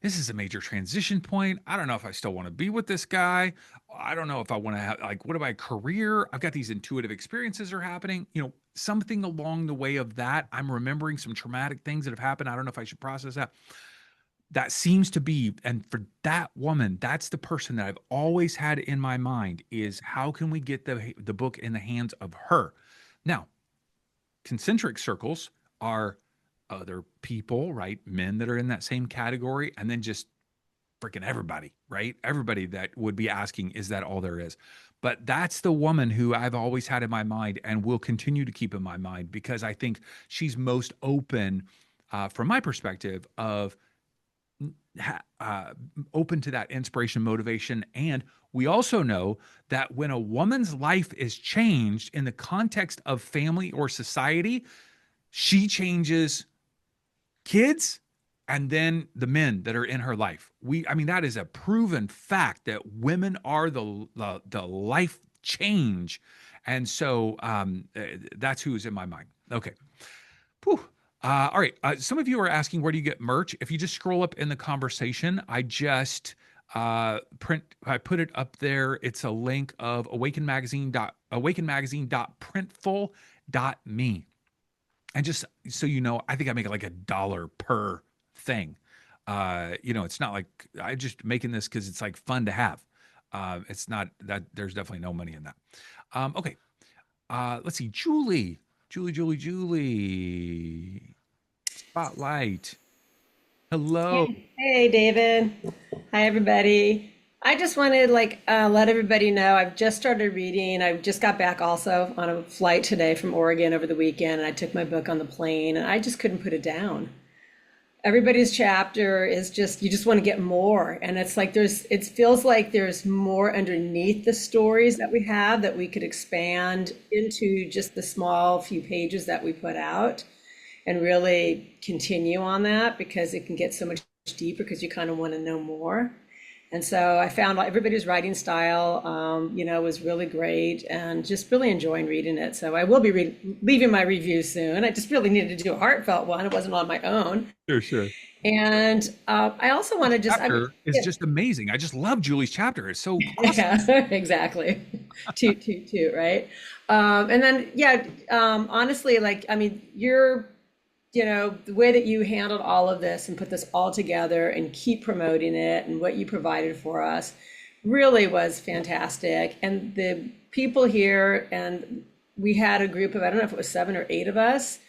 this is a major transition point. I don't know if I still want to be with this guy. I don't know if I want to have, like, what about a career? I've got these intuitive experiences are happening, something along the way of that. I'm remembering some traumatic things that have happened. I don't know if I should process that. That seems to be, and for that woman, that's the person that I've always had in my mind, is how can we get the book in the hands of her? Now, concentric circles are other people, right? Men that are in that same category, and then just freaking everybody, right? Everybody that would be asking, is that all there is? But that's the woman who I've always had in my mind and will continue to keep in my mind, because I think she's most open, from my perspective, of open to that inspiration, motivation. And we also know that when a woman's life is changed in the context of family or society, she changes kids and then the men that are in her life. I mean, that is a proven fact that women are the life change. And so that's who's in my mind. Okay. Whew. All right. Some of you are asking, where do you get merch? If you just scroll up in the conversation, I just I put it up there. It's a link of awakenmagazine.printful.me. And just so you know, I think I make like $1 per thing. It's not like I just making this because it's like fun to have. It's not that, there's definitely no money in that. Okay. Let's see. Julie. Spotlight. Hello. Hey, David. Hi, everybody. I just wanted to let everybody know I've just started reading. I just got back also on a flight today from Oregon over the weekend, and I took my book on the plane, and I just couldn't put it down. Everybody's chapter is just, you just want to get more. And it's like it feels like there's more underneath the stories that we have that we could expand into just the small few pages that we put out, and really continue on that, because it can get so much deeper because you kind of want to know more. And so I found everybody's writing style, was really great, and just really enjoying reading it. So I will be leaving my review soon. I just really needed to do a heartfelt one. It wasn't on my own. Sure. And I also want to just... Chapter is just amazing. I just love Julie's chapter. It's so awesome. Yeah, exactly. Toot, right? And then, honestly, you're... the way that you handled all of this and put this all together and keep promoting it, and what you provided for us really was fantastic. And the people here, and we had a group of, I don't know if it was 7 or 8 of us,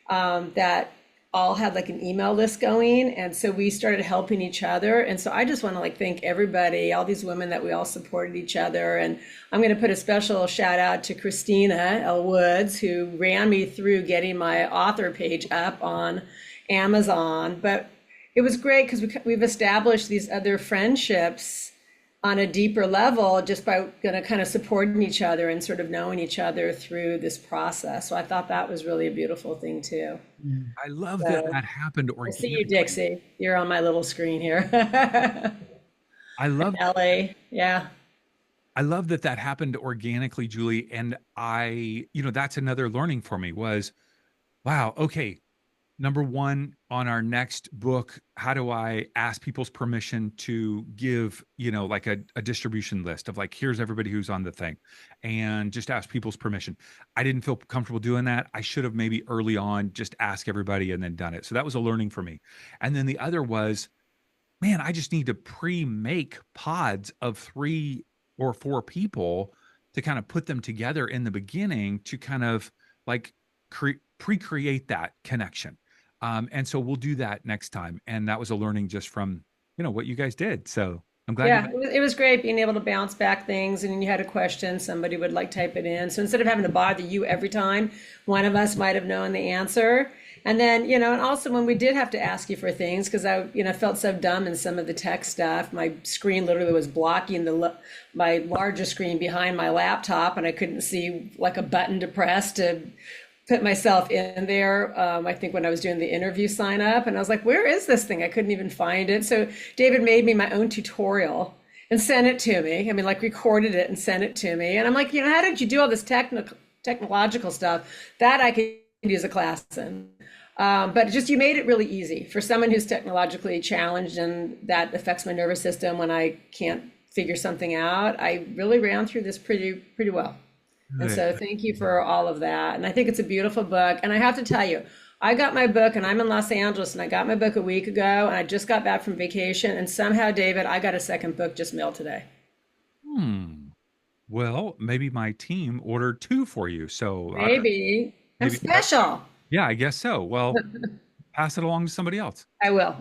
that all had like an email list going. And so we started helping each other. And so I just want to thank everybody, all these women that we all supported each other. And I'm going to put a special shout out to Christina L. Woods, who ran me through getting my author page up on Amazon. But it was great because we've established these other friendships on a deeper level just by kind of supporting each other and sort of knowing each other through this process. So I thought that was really a beautiful thing too. I love that happened organically. I see you, Dixie. You're on my little screen here. I love Ellie. Yeah. I love that happened organically, Julie. And that's another learning for me was, wow, okay. Number one, on our next book, how do I ask people's permission to give, a distribution list of here's everybody who's on the thing, and just ask people's permission. I didn't feel comfortable doing that. I should have maybe early on just asked everybody and then done it. So that was a learning for me. And then the other was, man, I just need to pre-make pods of 3 or 4 people to kind of put them together in the beginning to kind of pre-create that connection. And so we'll do that next time. And that was a learning just from, what you guys did. So I'm glad Yeah, you. it was great being able to bounce back things, and then you had a question, somebody would like type it in. So instead of having to bother you every time, one of us might have known the answer. And then, and also when we did have to ask you for things, because I, felt so dumb in some of the tech stuff. My screen literally was blocking my larger screen behind my laptop, and I couldn't see like a button to press to put myself in there. I think when I was doing the interview sign up, and I was like, where is this thing? I couldn't even find it. So David made me my own tutorial and sent it to me. I mean, like recorded it and sent it to me. And I'm like, how did you do all this technological stuff that I could use a class in? But just you made it really easy for someone who's technologically challenged, and that affects my nervous system when I can't figure something out. I really ran through this pretty well. And so thank you for all of that. And I think it's a beautiful book. And I have to tell you, I got my book, and I'm in Los Angeles, and I got my book a week ago, and I just got back from vacation. And somehow, David, I got a second book just mailed today. Well, maybe my team ordered 2 for you. So Maybe. I'm maybe special. yeah, I guess so. Well, pass it along to somebody else. I will.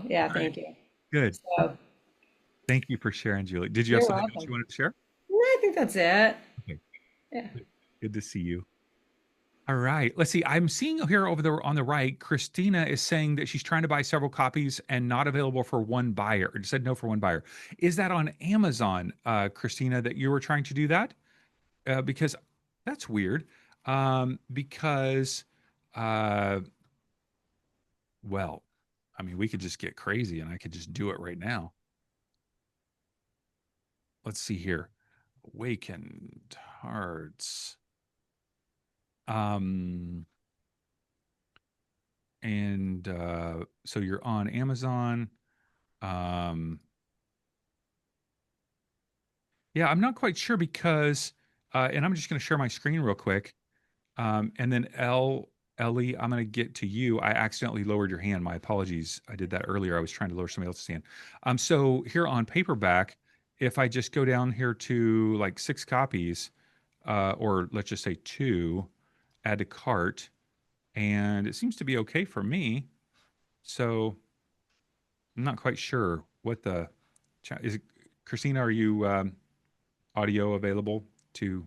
Yeah, thank you. Good. So Thank you for sharing, Julie. Did you have you're something else welcome. you wanted to share? No, I think that's it. Okay. Yeah. Good to see you. All right. Let's see. I'm seeing here over there on the right, Christina is saying that she's trying to buy several copies and not available for one buyer. Or said no for one buyer. Is that on Amazon, Christina, that you were trying to do that? Because that's weird. Because, well, I mean, we could just get crazy and I could just do it right now. Let's see here. Awakened Hearts. And so you're on Amazon. Yeah, I'm not quite sure because, and I'm just going to share my screen real quick. And then Ellie, I'm going to get to you. I accidentally lowered your hand. My apologies. I did that earlier. I was trying to lower somebody else's hand. So here on paperback, if I just go down here to like 6 copies, or let's just say 2, add to cart, and it seems to be okay for me. So I'm not quite sure what the is. It, Christina, are you audio available to?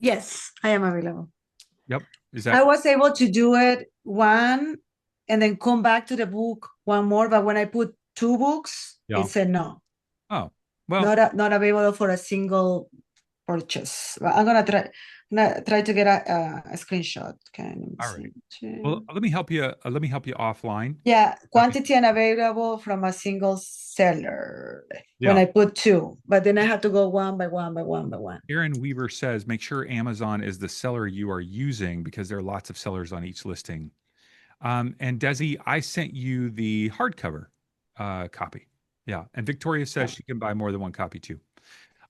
Yes, I am available. Yep. Is I that was able to do it one and then come back to the book one more, but when I put 2 books, yeah? it said no, Oh, well, not available for a single purchase. But I'm gonna try to get a screenshot. Okay, let me all right. see. Well, let me help you. Let me help you offline. Yeah, quantity unavailable from a single seller when Yeah. I put 2, but then I have to go one by one by one by one. Aaron Weaver says, make sure Amazon is the seller you are using because there are lots of sellers on each listing. And Desi, I sent you the hardcover copy. Yeah. And Victoria says she can buy more than one copy too.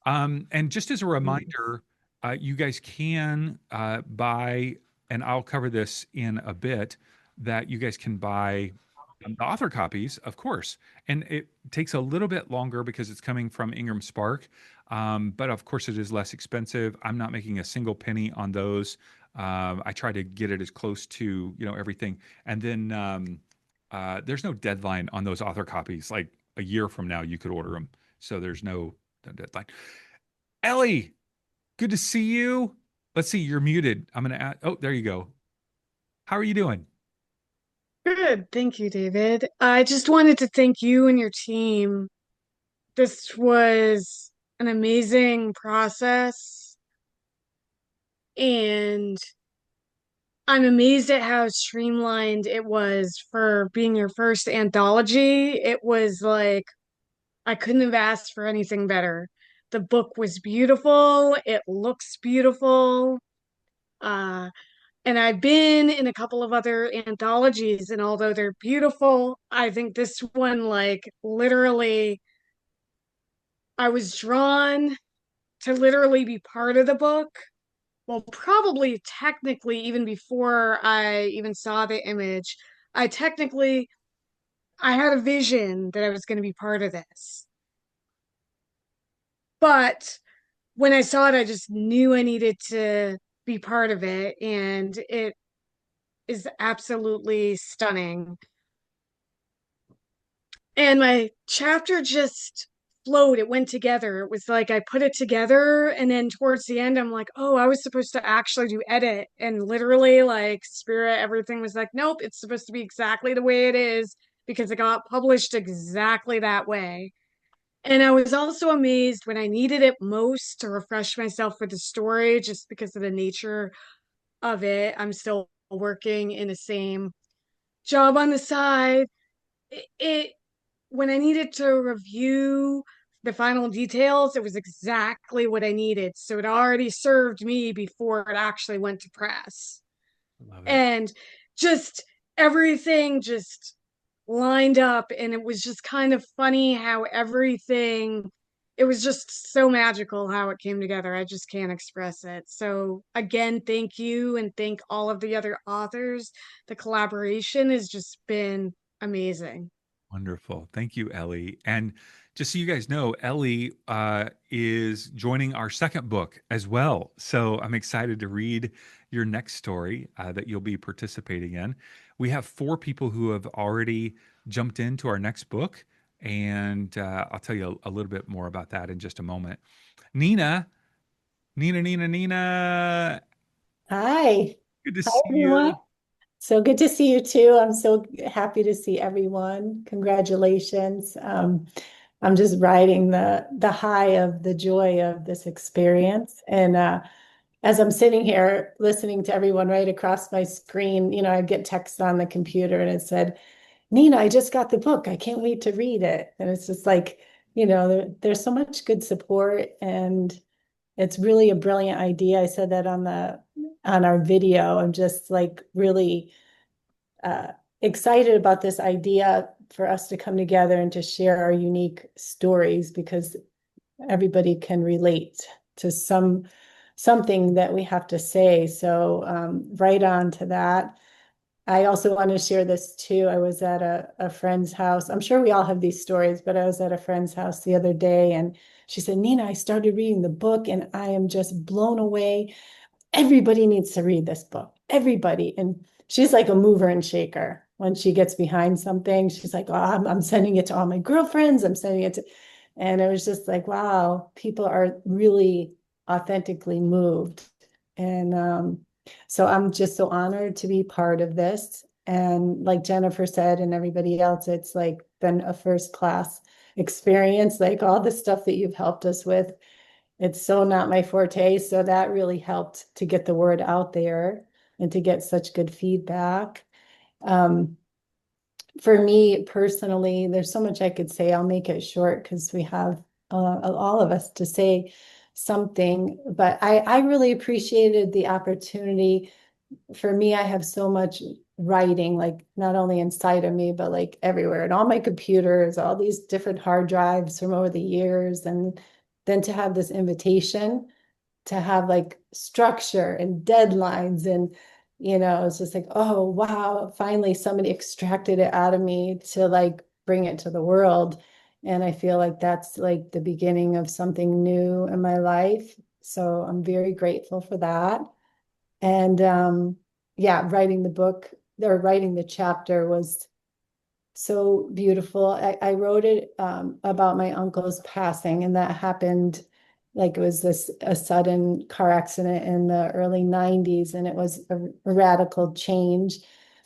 And just as a reminder, you guys can buy, and I'll cover this in a bit, that you guys can buy the author copies, of course. And it takes a little bit longer because it's coming from Ingram Spark. But of course, it is less expensive. I'm not making a single penny on those. I try to get it as close to, everything. And then there's no deadline on those author copies. Like a year from now, you could order them. So there's no deadline. Ellie, good to see you. Let's see, you're muted. I'm going to add, oh, there you go. How are you doing? Good. Thank you, David. I just wanted to thank you and your team. This was an amazing process, and I'm amazed at how streamlined it was for being your first anthology. It was like I couldn't have asked for anything better. The book was beautiful. It looks beautiful. Uh, And I've been in a couple of other anthologies, and although they're beautiful, I think this one, like, literally, I was drawn to literally be part of the book. Well, probably technically, even before I even saw the image, I had a vision that I was going to be part of this. But when I saw it, I just knew I needed to be part of it. And is absolutely stunning. And my chapter just flowed. It went together. It was like I put it together, and then towards the end, I'm like, oh, I was supposed to actually do edit. And literally, like, spirit, everything was like, nope, it's supposed to be exactly the way it is because it got published exactly that way. And I was also amazed when I needed it most to refresh myself for the story, just because of the nature of it. I'm still working in the same job on the side. It when I needed to review the final details, it was exactly what I needed. So it already served me before it actually went to press. Love it. And just everything just lined up. And it was just kind of funny how everything, it was just so magical how it came together. I just can't express it. So again, thank you, and thank all of the other authors. The collaboration has just been amazing. Wonderful. Thank you, Ellie. And just so you guys know, Ellie is joining our second book as well. So I'm excited to read your next story that you'll be participating in. We have 4 people who have already jumped into our next book. And I'll tell you a little bit more about that in just a moment. Nina, Nina, Hi. good to Hi, see everyone. you. So good to see you too. I'm so happy to see everyone. Congratulations. I'm just riding the high of the joy of this experience. And as I'm sitting here listening to everyone right across my screen, I get text on the computer and it said, Nina, I just got the book. I can't wait to read it. And it's just like, there's so much good support, and it's really a brilliant idea. I said that on our video. I'm just like really uh, excited about this idea for us to come together and to share our unique stories, because everybody can relate to something that we have to say. So right on to that. I also want to share this too. I was at a friend's house. I'm sure we all have these stories, but I was at a friend's house the other day, and she said, Nina, I started reading the book and I am just blown away. Everybody needs to read this book. Everybody. And she's like a mover and shaker. When she gets behind something, she's like, oh, I'm sending it to all my girlfriends. I'm sending it to, and it was just like, wow, people are really authentically moved. And so I'm just so honored to be part of this. And like Jennifer said, and everybody else, it's like been a first class experience, like all the stuff that you've helped us with. It's so not my forte. So that really helped to get the word out there and to get such good feedback. Um, for me personally, there's so much I could say. I'll make it short because we have all of us to say something. But I really appreciated the opportunity. For me, I have so much writing, like not only inside of me, but like everywhere, and all my computers, all these different hard drives from over the years. And then to have this invitation to have like structure and deadlines, and it's just like, oh wow, finally somebody extracted it out of me to like bring it to the world. And I feel like that's like the beginning of something new in my life. So I'm very grateful for that. And yeah, writing the book or writing the chapter was so beautiful. I wrote it about my uncle's passing, and that happened like it was a sudden car accident in the early 90s, and it was a radical change.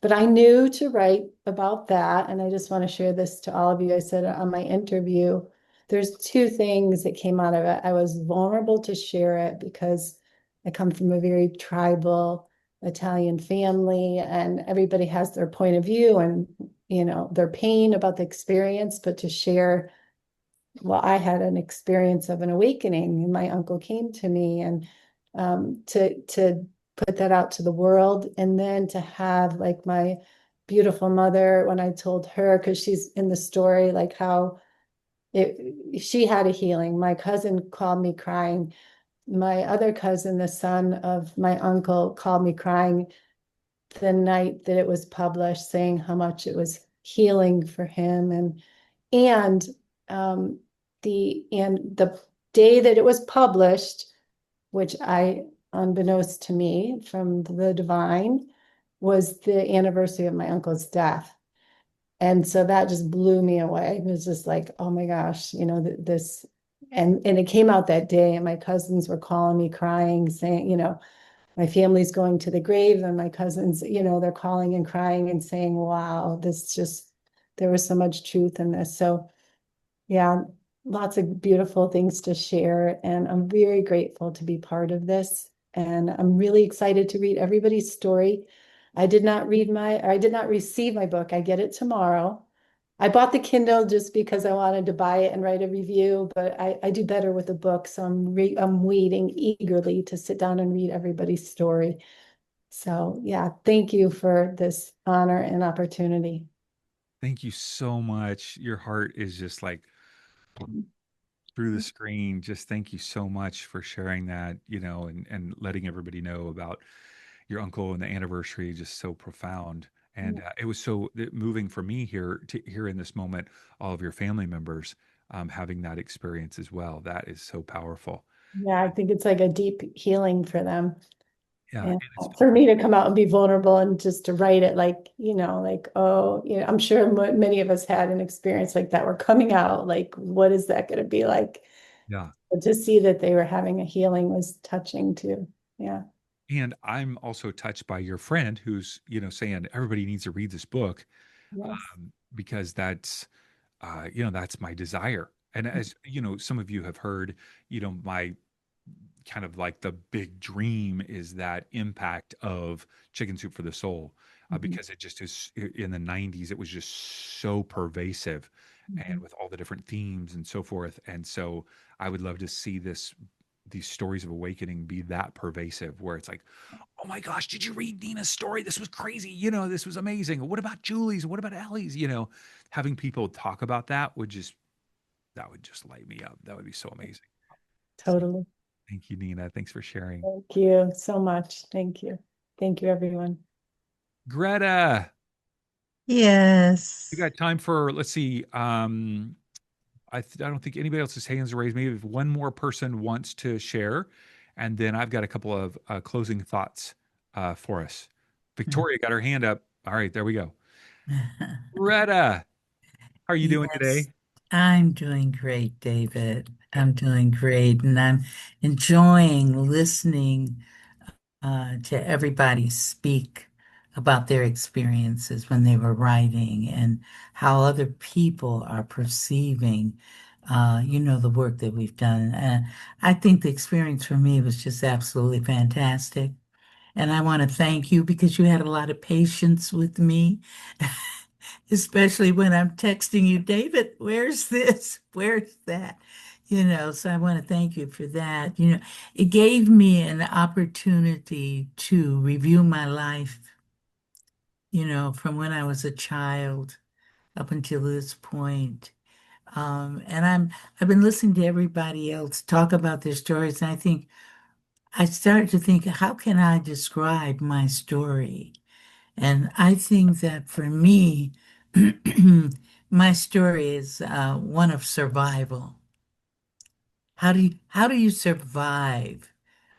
But I knew to write about that, and I just want to share this to all of you. I said on my interview, there's 2 things that came out of it. I was vulnerable to share it because I come from a very tribal Italian family, and everybody has their point of view and their pain about the experience. But to share, well, I had an experience of an awakening, and my uncle came to me, and to put that out to the world, and then to have like my beautiful mother, when I told her, because she's in the story, like how she had a healing. My cousin called me crying. My other cousin, the son of my uncle, called me crying the night that it was published, saying how much it was healing for him. And um, the day that it was published, which I, unbeknownst to me from the divine, was the anniversary of my uncle's death. And so that just blew me away. It was just like, oh my gosh, this, and it came out that day, and my cousins were calling me crying, saying, my family's going to the grave, and my cousins, they're calling and crying and saying, wow, there was so much truth in this. So yeah, lots of beautiful things to share. And I'm very grateful to be part of this. And I'm really excited to read everybody's story. I did not receive my book. I get it tomorrow. I bought the Kindle just because I wanted to buy it and write a review, but I do better with a book. So I'm waiting eagerly to sit down and read everybody's story. So yeah, thank you for this honor and opportunity. Thank you so much. Your heart is just like through the screen. Just thank you so much for sharing that, and letting everybody know about your uncle and the anniversary. Just so profound. And it was so moving for me here to hear in this moment all of your family members having that experience as well. That is so powerful. Yeah, I think it's like a deep healing for them. Yeah, And and it's for me to come out and be vulnerable and just to write it I'm sure many of us had an experience like that. We're coming out, like, what is that going to be like? yeah. But to see that they were having a healing was touching too. Yeah. And I'm also touched by your friend who's, saying everybody needs to read this book Yes. because that's my desire. And as some of you have heard, my kind of like the big dream is that impact of Chicken Soup for the Soul, because it just is in the 90s, it was just so pervasive and with all the different themes and so forth. And so I would love to see these stories of awakening be that pervasive where it's like, oh my gosh, did you read Nina's story? This was crazy. This was amazing. What about Julie's? What about Ellie's? Having people talk about that would just light me up. That would be so amazing. Totally. Thank you, Nina. Thanks for sharing. Thank you so much. Thank you. Thank you, everyone. Greta, Yes. we got time for, let's see. I don't think anybody else's hands are raised. Maybe if one more person wants to share, and then I've got a couple of closing thoughts for us. Victoria got her hand up. All right, there we go. Greta, how are you doing Yes, today? I'm doing great, David. I'm doing great, and I'm enjoying listening to everybody speak about their experiences when they were writing and how other people are perceiving, the work that we've done. And I think the experience for me was just absolutely fantastic. And I want to thank you because you had a lot of patience with me, especially when I'm texting you, David, where's this? Where's that? So I want to thank you for that. It gave me an opportunity to review my life, from when I was a child up until this point. And I've been listening to everybody else talk about their stories, and I started to think, how can I describe my story? And I think that for me, my story is one of survival. How do you survive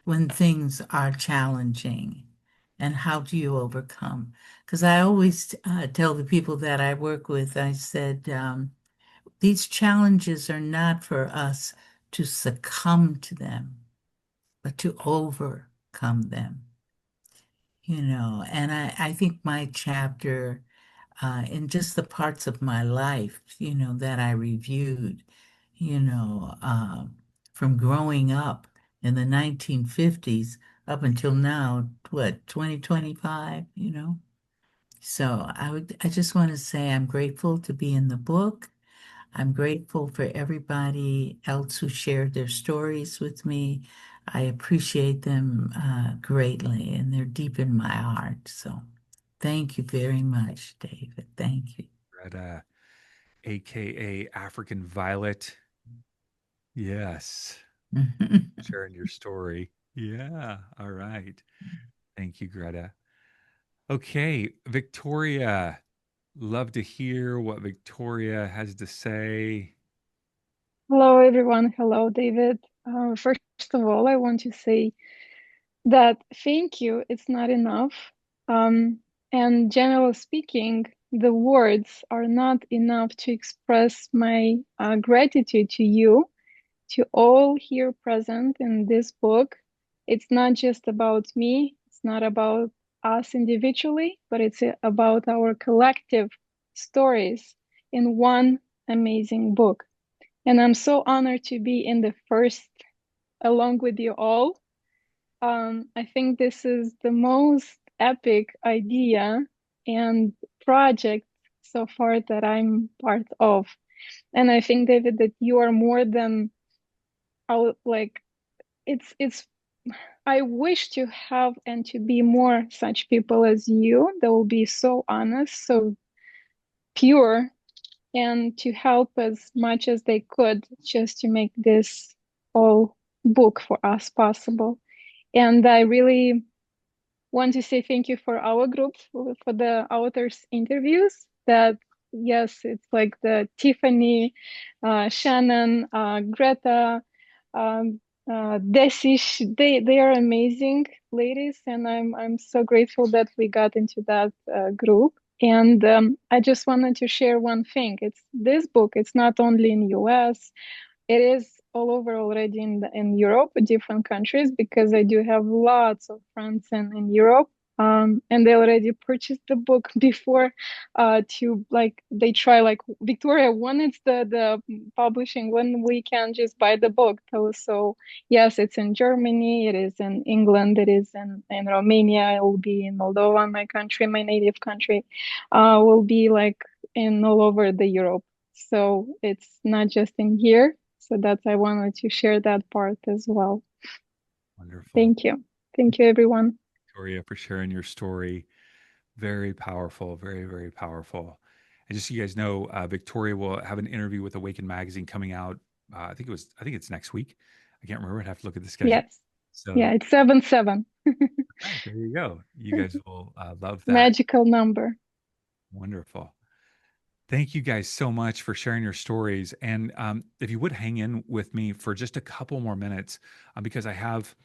when things are challenging? And how do you overcome? Because I always tell the people that I work with, I said, these challenges are not for us to succumb to them, but to overcome them. And I think my chapter in just the parts of my life, that I reviewed, you know, uh, from growing up in the 1950s up until now, what, 2025, So I just want to say I'm grateful to be in the book. I'm grateful for everybody else who shared their stories with me. I appreciate them greatly, and they're deep in my heart. So thank you very much, David. Thank you. Greta, aka African Violet. Yes, sharing your story. Yeah. All right. Thank you, Greta. Okay, Victoria. Love to hear what Victoria has to say. Hello, everyone. Hello, David. First of all, I want to say that thank you. It's not enough. Um, And generally speaking, the words are not enough to express my gratitude to you, to all here present in this book. It's not just about me, it's not about us individually, but it's about our collective stories in one amazing book. And I'm so honored to be in the first along with you all. I think this is the most epic idea and project so far that I'm part of. And I think, David, that you are more than like it's I wish to have and to be more such people as you that will be so honest, so pure, and to help as much as they could just to make this whole book for us possible. And I really want to say thank you for our group for the authors interviews. That yes, it's like the Tiffany, Shannon, Greta, Desish. They are amazing ladies, and I'm so grateful that we got into that group. And I just wanted to share one thing. It's this book. It's not only in US. It is all over already in Europe, different countries, because I do have lots of friends in Europe. And they already purchased the book before to like they try like Victoria, when it's the publishing, when we can just buy the book. So yes, it's in Germany, it is in England, it is in Romania, it will be in Moldova, my country, my native country, will be like in all over the Europe. So it's not just in here. So that's I wanted to share that part as well. Wonderful. Thank you. Thank you, everyone. Victoria, for sharing your story. Very powerful, very, very powerful. And just so you guys know, Victoria will have an interview with Awaken magazine coming out. I think it's next week. I can't remember. I'd have to look at the schedule. Yes. So yeah, it's 7/7. right, there you go. You guys will love that. Magical number. Wonderful. Thank you guys so much for sharing your stories. And if you would hang in with me for just a couple more minutes, because I have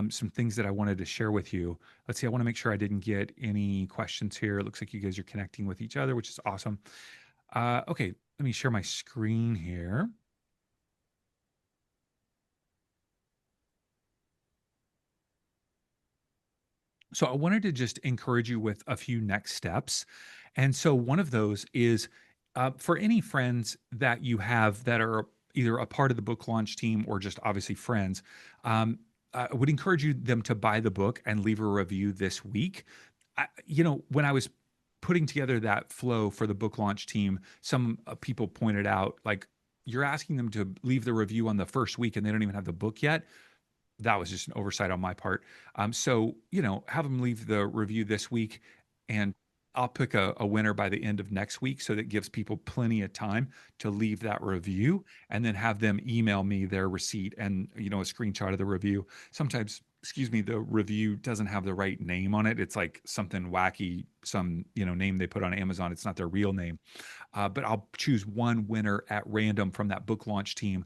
some things that I wanted to share with you. Let's see, I want to make sure I didn't get any questions here. It looks like you guys are connecting with each other, which is awesome. Okay, let me share my screen here. So I wanted to just encourage you with a few next steps. And so one of those is for any friends that you have that are either a part of the book launch team or just obviously friends, I would encourage them to buy the book and leave a review this week. When I was putting together that flow for the book launch team, some people pointed out, like, you're asking them to leave the review on the first week and they don't even have the book yet. That was just an oversight on my part. So, have them leave the review this week, and I'll pick a winner by the end of next week. So that gives people plenty of time to leave that review, and then have them email me their receipt and, a screenshot of the review. Sometimes, the review doesn't have the right name on it. It's like something wacky, some, name they put on Amazon. It's not their real name. But I'll choose one winner at random from that book launch team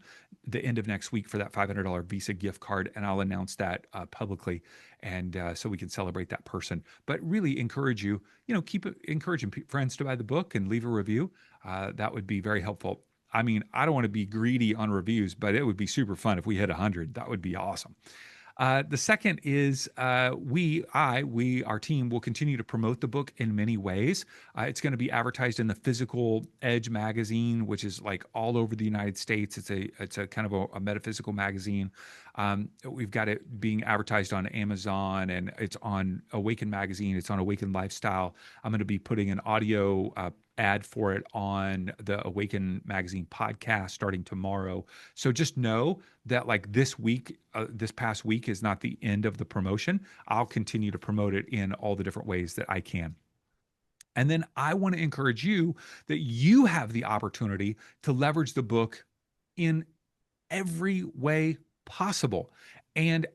the end of next week for that $500 Visa gift card, and I'll announce that publicly, and so we can celebrate that person. But really encourage you, keep encouraging friends to buy the book and leave a review. That would be very helpful. I mean, I don't want to be greedy on reviews, but it would be super fun if we hit 100. That would be awesome. The second is our team will continue to promote the book in many ways. It's going to be advertised in the physical Edge magazine, which is like all over the United States. It's a kind of a metaphysical magazine. We've got it being advertised on Amazon, and it's on Awaken magazine. It's on Awaken Lifestyle. I'm going to be putting an audio ad for it on the Awaken magazine podcast starting tomorrow. So just know that, like, this past week is not the end of the promotion. I'll continue to promote it in all the different ways that I can. And then I want to encourage you that you have the opportunity to leverage the book in every way possible. And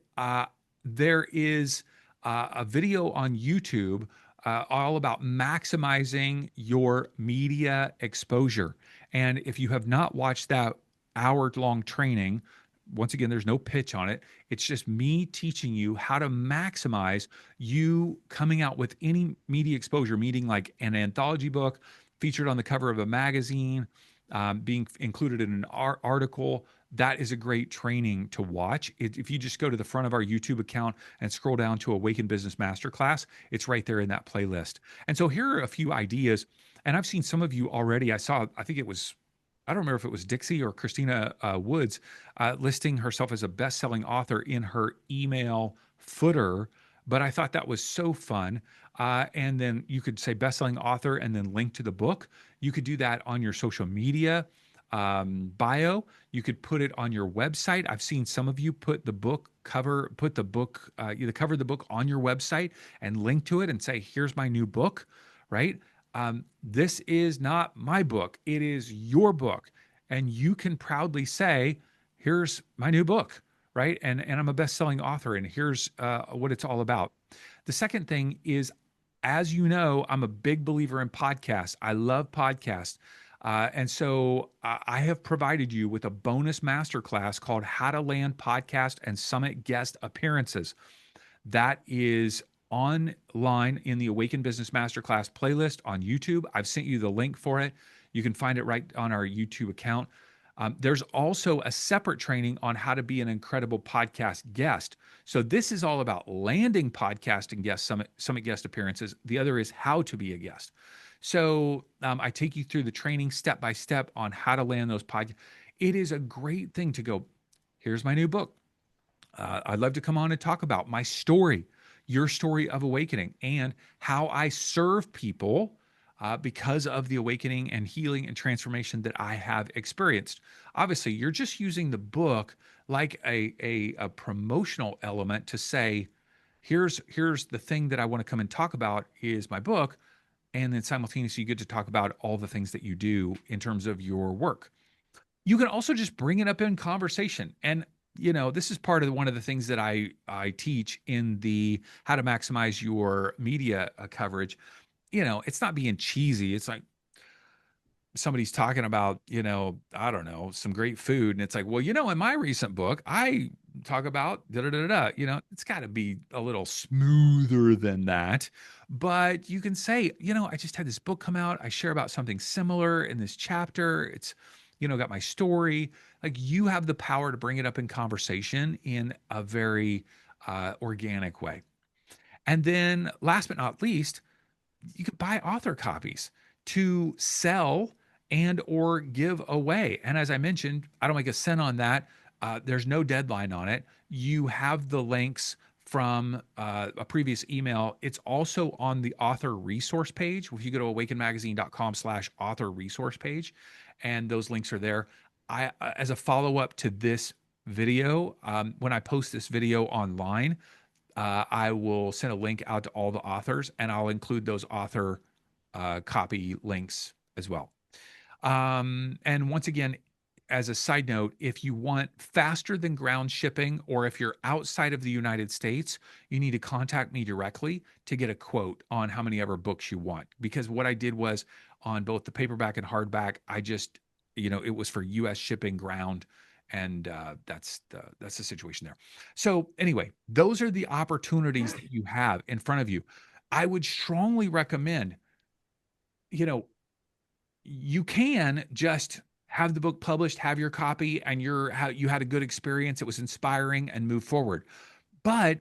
there is a video on YouTube all about maximizing your media exposure. And if you have not watched that hour-long training, once again, there's no pitch on it. It's just me teaching you how to maximize you coming out with any media exposure, meaning like an anthology book featured on the cover of a magazine, being included in an article. That is a great training to watch. If you just go to the front of our YouTube account and scroll down to Awaken Business Masterclass, it's right there in that playlist. And so here are a few ideas. And I've seen some of you already. I think it was, I don't remember if it was Dixie or Christina Woods listing herself as a best-selling author in her email footer. But I thought that was so fun. And then you could say best-selling author and then link to the book. You could do that on your social media bio. You could put it on your website. I've seen some of you put the book cover, the cover of the book on your website and link to it and say, here's my new book, right? This is not my book. It is your book. And you can proudly say, here's my new book, right? And I'm a best-selling author, and here's what it's all about. The second thing is, as you know, I'm a big believer in podcasts. I love podcasts. And so I have provided you with a bonus masterclass called How to Land Podcast and Summit Guest Appearances. That is online in the Awaken Business Masterclass playlist on YouTube. I've sent you the link for it. You can find it right on our YouTube account. There's also a separate training on how to be an incredible podcast guest. So this is all about landing podcast and summit guest appearances. The other is how to be a guest. So I take you through the training step by step on how to land those podcasts. It is a great thing to go, here's my new book. I'd love to come on and talk about my story, your story of awakening, and how I serve people because of the awakening and healing and transformation that I have experienced. Obviously, you're just using the book like a promotional element to say, here's the thing that I want to come and talk about is my book. And then simultaneously, you get to talk about all the things that you do in terms of your work. You can also just bring it up in conversation. And, this is part of one of the things that I teach in the how to maximize your media coverage. It's not being cheesy. It's like somebody's talking about, I don't know, some great food. And it's like, well, in my recent book, I talk about da da da da. It's got to be a little smoother than that. But you can say, I just had this book come out. I share about something similar in this chapter. It's, got my story. Like, you have the power to bring it up in conversation in a very organic way. And then last but not least, you could buy author copies to sell and or give away. And as I mentioned, I don't make a cent on that. There's no deadline on it. You have the links from a previous email. It's also on the author resource page. If you go to awakenmagazine.com/author resource page, and those links are there. As a follow-up to this video, when I post this video online, I will send a link out to all the authors, and I'll include those author copy links as well. And once again, as a side note, if you want faster than ground shipping, or if you're outside of the United States, you need to contact me directly to get a quote on how many ever books you want. Because what I did was on both the paperback and hardback, I just, it was for US shipping ground. And that's the situation there. So anyway, those are the opportunities that you have in front of you. I would strongly recommend, you can just have the book published, have your copy, and you had a good experience. It was inspiring, and move forward. But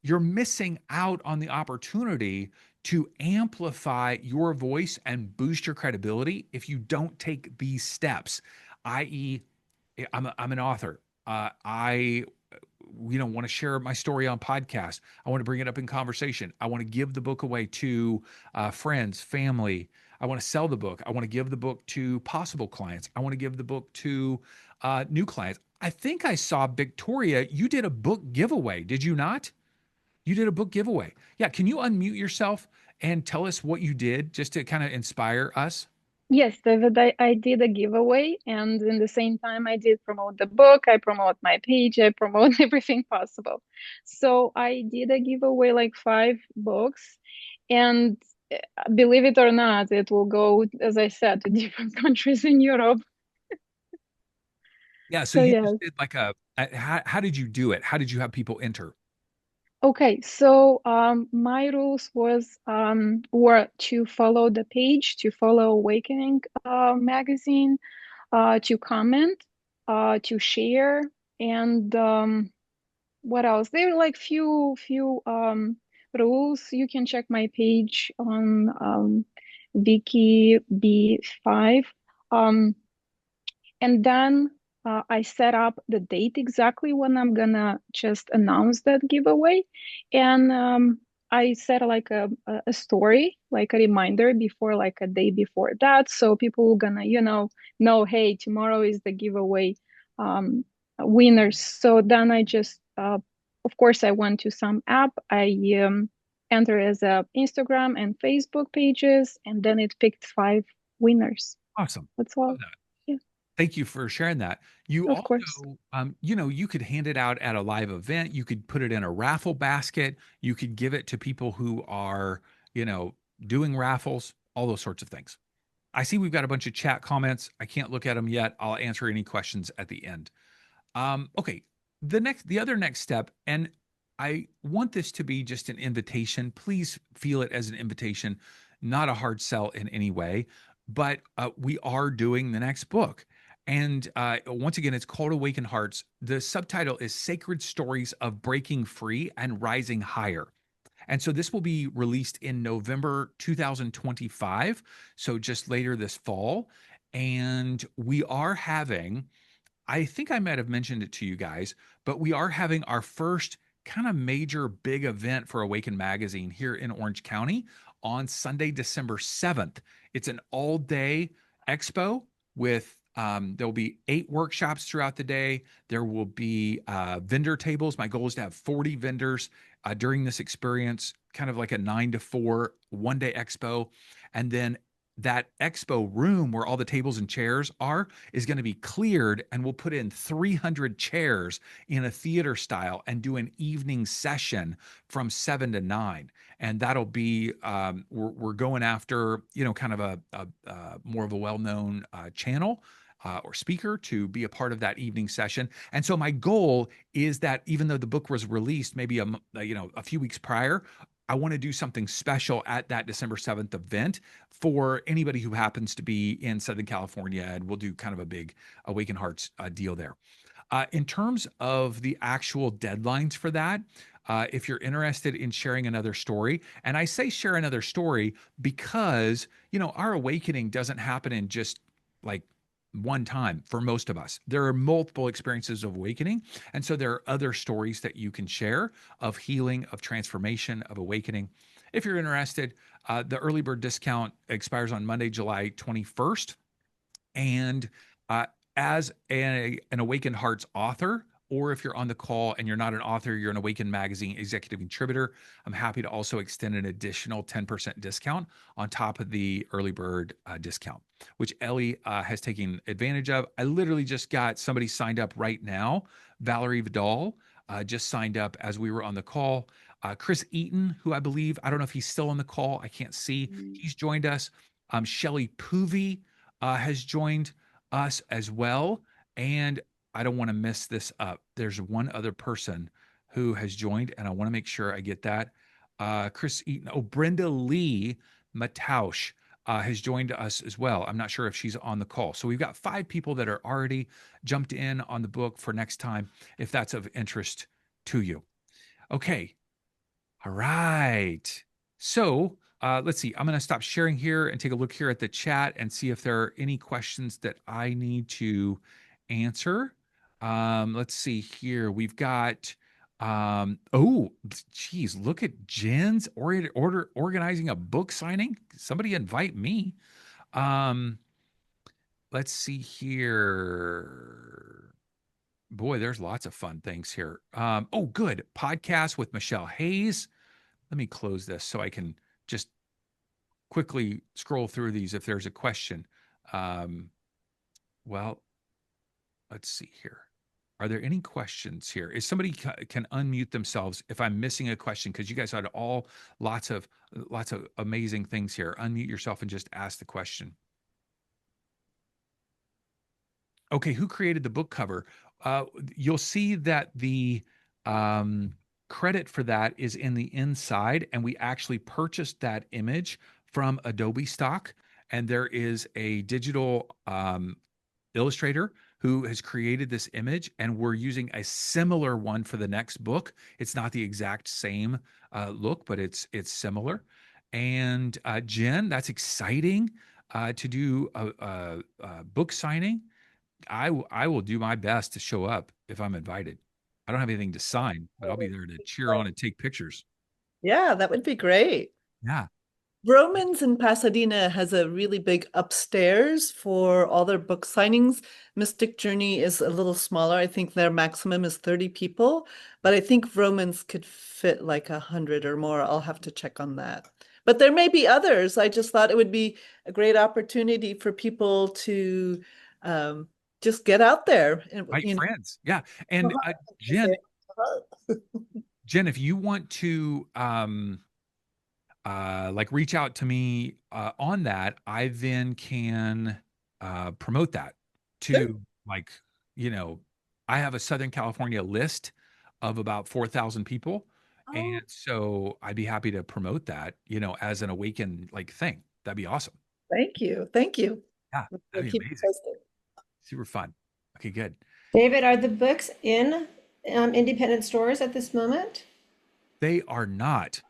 you're missing out on the opportunity to amplify your voice and boost your credibility if you don't take these steps, i.e., I'm an author. I want to share my story on podcast. I want to bring it up in conversation. I want to give the book away to friends, family. I want to sell the book. I want to give the book to possible clients. I want to give the book to new clients. I think I saw, Victoria, you did a book giveaway. Did you not? You did a book giveaway. Yeah. Can you unmute yourself and tell us what you did just to kind of inspire us? Yes, David, I did a giveaway, and in the same time I did promote the book, I promote my page, I promote everything possible. So I did a giveaway like 5 books, and believe it or not, it will go, as I said, to different countries in Europe. Yeah, so you yes. just did like a How did you do it? How did you have people enter? Okay, so my rules were to follow the page, to follow Awakening magazine, to comment, to share, and what else? There are like few rules. You can check my page on Wiki B5. And then I set up the date exactly when I'm gonna just announce that giveaway. And I set like a story, like a reminder before, like a day before that. So people are gonna, know, hey, tomorrow is the giveaway winners. So then I just, of course, I went to some app. I enter as a Instagram and Facebook pages, and then it picked 5 winners. Awesome. That's all. Yeah. Thank you for sharing that. You Of course. also, you could hand it out at a live event. You could put it in a raffle basket. You could give it to people who are, doing raffles, all those sorts of things. I see we've got a bunch of chat comments. I can't look at them yet. I'll answer any questions at the end. Okay. The other next step, and I want this to be just an invitation. Please feel it as an invitation, not a hard sell in any way, but we are doing the next book. And once again, it's called Awakened Hearts. The subtitle is Sacred Stories of Breaking Free and Rising Higher. And so this will be released in November 2025. So just later this fall. And we are having, I think I might have mentioned it to you guys, but we are having our first kind of major big event for Awaken Magazine here in Orange County on Sunday, December 7th. It's an all-day expo with there'll be 8 workshops throughout the day. There will be vendor tables. My goal is to have 40 vendors during this experience, kind of like a 9 to 4 one-day expo. And then that expo room where all the tables and chairs are is going to be cleared, and we'll put in 300 chairs in a theater style and do an evening session from 7 to 9. And that'll be we're going after kind of a more of a well-known channel or speaker to be a part of that evening session. And so my goal is that even though the book was released maybe a few weeks prior, I want to do something special at that December 7th event for anybody who happens to be in Southern California, and we'll do kind of a big Awaken Hearts deal there. In terms of the actual deadlines for that, if you're interested in sharing another story, and I say share another story because, our awakening doesn't happen in just like one time for most of us. There are multiple experiences of awakening. And so there are other stories that you can share of healing, of transformation, of awakening. If you're interested, the early bird discount expires on Monday, July 21st. And as an Awakened Hearts author, or if you're on the call and you're not an author, you're an Awakened Magazine executive contributor, I'm happy to also extend an additional 10% discount on top of the early bird discount, which Ellie has taken advantage of. I literally just got somebody signed up right now. Valerie Vidal just signed up as we were on the call. Chris Eaton, who I don't know if he's still on the call. I can't see. He's joined us. Shelly Poovey has joined us as well. And I don't want to mess this up. There's one other person who has joined, and I want to make sure I get that. Chris Eaton. Oh, Brenda Lee Matausch has joined us as well. I'm not sure if she's on the call. So we've got 5 people that are already jumped in on the book for next time, if that's of interest to you. Okay. All right. So let's see. I'm going to stop sharing here and take a look here at the chat and see if there are any questions that I need to answer. Let's see here. We've got, oh, geez, look at Jen's organizing a book signing. Somebody invite me. Let's see here. Boy, there's lots of fun things here. Oh, good. Podcast with Michelle Hayes. Let me close this so I can just quickly scroll through these if there's a question. Well, let's see here. Are there any questions here? If somebody can unmute themselves if I'm missing a question, because you guys had all lots of amazing things here. Unmute yourself and just ask the question. Okay, who created the book cover? You'll see that the um, credit for that is in the inside, and we actually purchased that image from Adobe stock. And there is a digital illustrator who has created this image, and we're using a similar one for the next book. It's not the exact same look, but it's similar. And Jen, that's exciting to do a book signing. I will do my best to show up if I'm invited. I don't have anything to sign, but I'll be there to cheer on and take pictures. Yeah, that would be great. Yeah. Romans in Pasadena has a really big upstairs for all their book signings. Mystic Journey is a little smaller. I think their maximum is 30 people, but I think Romans could fit like 100 or more. I'll have to check on that. But there may be others. I just thought it would be a great opportunity for people to just get out there and, Right, you know. friends. Yeah. And Jen, if you want to like reach out to me on that, I then can promote that to like, you know, I have a Southern California list of about 4,000 people. And so I'd be happy to promote that, you know, as an Awaken like thing. That'd be awesome. Thank you. Thank you. Yeah, We'll that'd be keep amazing. posted. Super fun. Okay, good. David, are the books in independent stores at this moment? They are not. So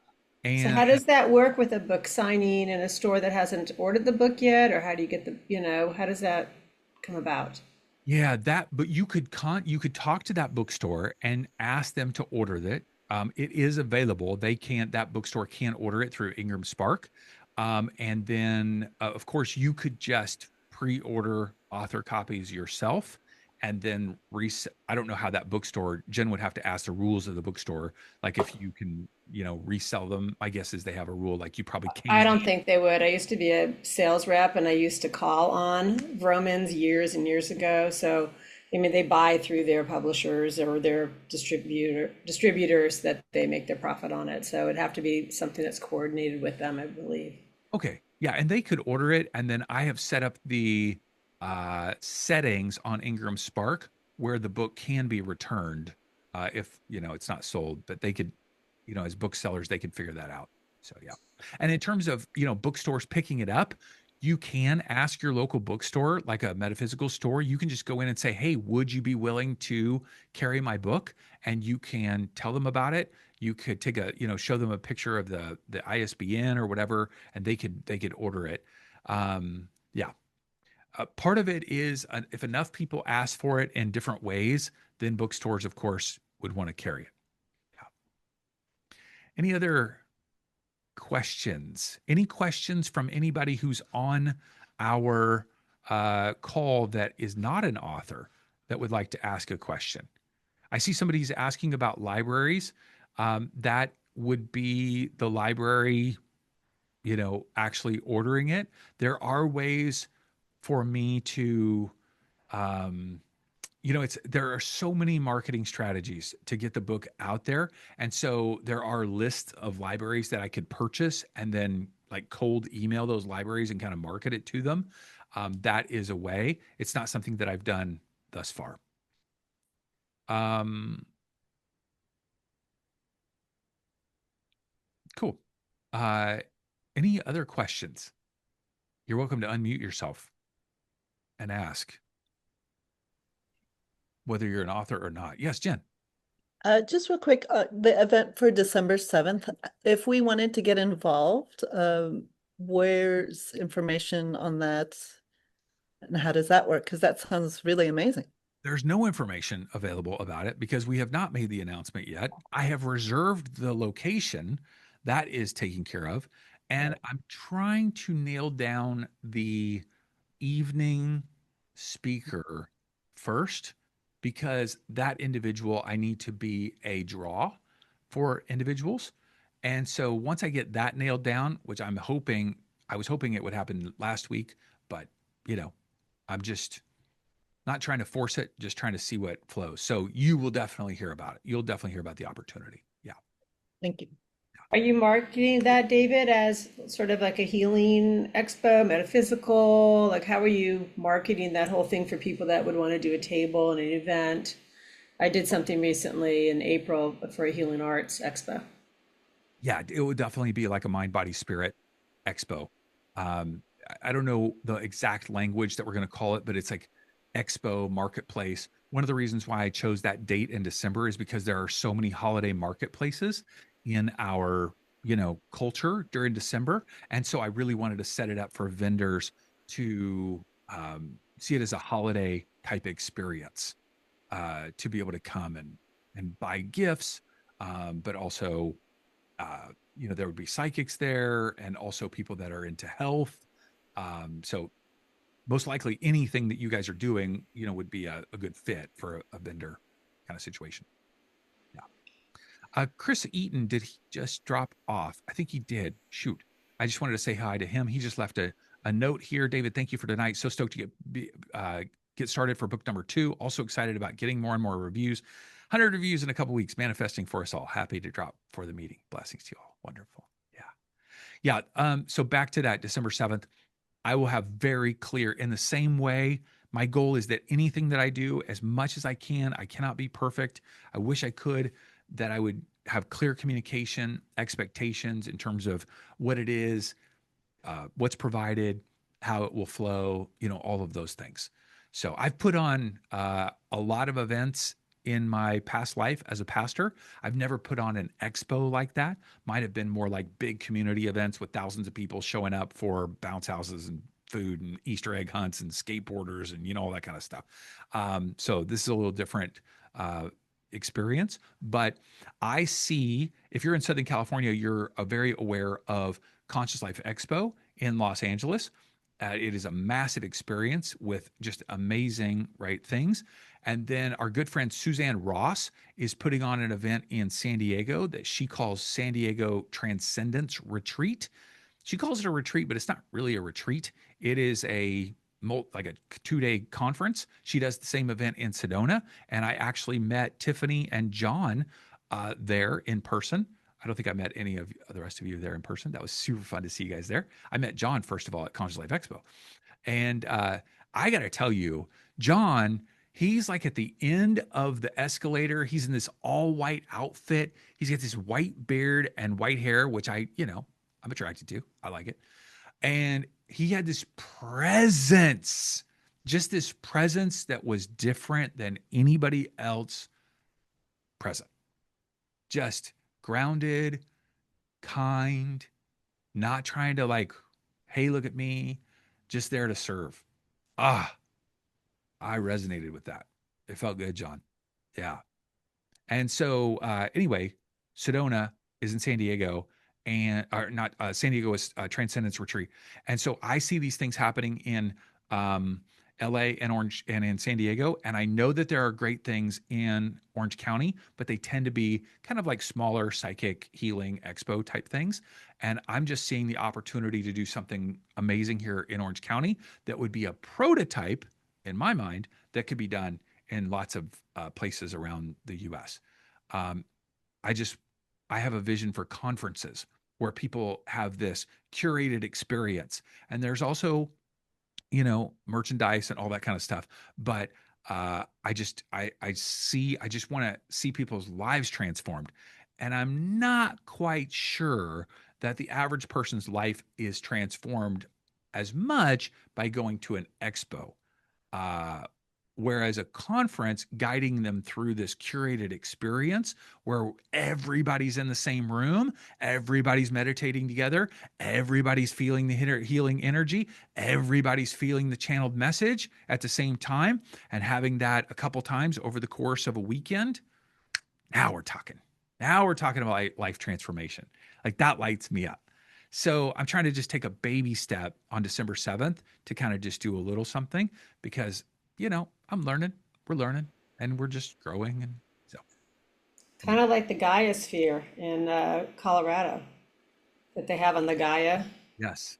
And how does that work with a book signing in a store that hasn't ordered the book yet? Or how do you get the, how does that come about? yeah, but you could talk to that bookstore and ask them to order it. It is available. That bookstore can order it through Ingram Spark. And then of course you could just pre-order author copies yourself and then I don't know how that bookstore, Jen would have to ask the rules of the bookstore. Like if you can, you know, resell them, I guess is they have a rule like you probably I can't. don't think they would. I used to be a sales rep and I used to call on Vromans years and years ago. So, I mean, they buy through their publishers or their distributors that they make their profit on it. So it'd have to be something that's coordinated with them, I believe. Okay. Yeah, and they could order it, and then I have set up the settings on Ingram Spark where the book can be returned if you know it's not sold. But they could, you know, as booksellers, they could figure that out. So yeah. And in terms of bookstores picking it up, you can ask your local bookstore, like a metaphysical store. You can just go in and say, "Hey, would you be willing to carry my book?" And you can tell them about it. You could take show them a picture of the ISBN or whatever, and they could order it. Yeah. Part of it is if enough people ask for it in different ways, then bookstores, of course, would want to carry it. Yeah. Any other questions? Any questions from anybody who's on our call that is not an author that would like to ask a question? I see somebody's asking about libraries. That would be the library, actually ordering it. There are ways for me to, there are so many marketing strategies to get the book out there. And so there are lists of libraries that I could purchase and then like cold email those libraries and kind of market it to them. That is a way. It's not something that I've done thus far. Cool. Any other questions? You're welcome to unmute yourself and ask whether you're an author or not. Yes, Jen. Just real quick, the event for December 7th, if we wanted to get involved, where's information on that? And how does that work? Because that sounds really amazing. There's no information available about it because we have not made the announcement yet. I have reserved the location that is taken care of. And I'm trying to nail down the evening speaker first because that individual, I need to be a draw for individuals. And so once I get that nailed down, which I was hoping it would happen last week, but I'm just not trying to force it, just trying to see what flows. So you will definitely hear about it. You'll definitely hear about the opportunity. Yeah. Thank you. Yeah. Are you marketing that, David, as sort of like a healing expo, metaphysical? Like, how are you marketing that whole thing for people that would want to do a table and an event? I did something recently in April for a healing arts expo. Yeah, it would definitely be like a mind, body, spirit expo. I don't know the exact language that we're going to call it, but it's like expo marketplace. One of the reasons why I chose that date in December is because there are so many holiday marketplaces in our, culture during December. And so I really wanted to set it up for vendors to see it as a holiday type experience, to be able to come and buy gifts, but also there would be psychics there and also people that are into health. So most likely anything that you guys are doing, would be a good fit for a vendor kind of situation. Yeah. Chris Eaton, did he just drop off? I think he did. Shoot. I just wanted to say hi to him. He just left a note here. David, thank you for tonight. So stoked to get started for book number 2. Also excited about getting more and more reviews. 100 reviews in a couple weeks, manifesting for us all. Happy to drop for the meeting. Blessings to you all. Wonderful. Yeah. So back to that December 7th, I will have very clear in the same way. My goal is that anything that I do, as much as I cannot be perfect. I wish I could, that I would have clear communication, expectations in terms of what it is, what's provided, how it will flow, all of those things. So I've put on a lot of events in my past life as a pastor. I've never put on an expo like that. Might have been more like big community events with thousands of people showing up for bounce houses and food and Easter egg hunts and skateboarders and all that kind of stuff. So this is a little different experience, but I see, if you're in Southern California, you're very aware of Conscious Life Expo in Los Angeles. It is a massive experience with just amazing, right, things. And then our good friend Suzanne Ross is putting on an event in San Diego that she calls San Diego Transcendence Retreat. She calls it a retreat, but it's not really a retreat. It is like a 2-day conference. She does the same event in Sedona. And I actually met Tiffany and John there in person. I don't think I met any of the rest of you there in person. That was super fun to see you guys there. I met John, first of all, at Conscious Life Expo. And I got to tell you, John, he's like at the end of the escalator. He's in this all white outfit. He's got this white beard and white hair, which I'm attracted to. I like it. And he had this presence, just this presence that was different than anybody else present. Just grounded, kind, not trying to like, hey, look at me, just there to serve. I resonated with that. It felt good, John. Yeah. And so anyway, Sedona is in San Diego, and or not San Diego is Transcendence Retreat. And so I see these things happening in LA and Orange and in San Diego. And I know that there are great things in Orange County, but they tend to be kind of like smaller psychic healing expo type things. And I'm just seeing the opportunity to do something amazing here in Orange County that would be a prototype in my mind that could be done in lots of places around the US. I have a vision for conferences where people have this curated experience. And there's also merchandise and all that kind of stuff. But I just want to see people's lives transformed. And I'm not quite sure that the average person's life is transformed as much by going to an expo. Whereas a conference guiding them through this curated experience where everybody's in the same room, everybody's meditating together, everybody's feeling the healing energy, everybody's feeling the channeled message at the same time, and having that a couple times over the course of a weekend. Now we're talking. Now we're talking about life transformation. Like that lights me up. So I'm trying to just take a baby step on December 7th to kind of just do a little something because I'm learning, we're learning, and we're just growing. And so Kind of like the Gaia sphere in Colorado that they have on the Gaia yes,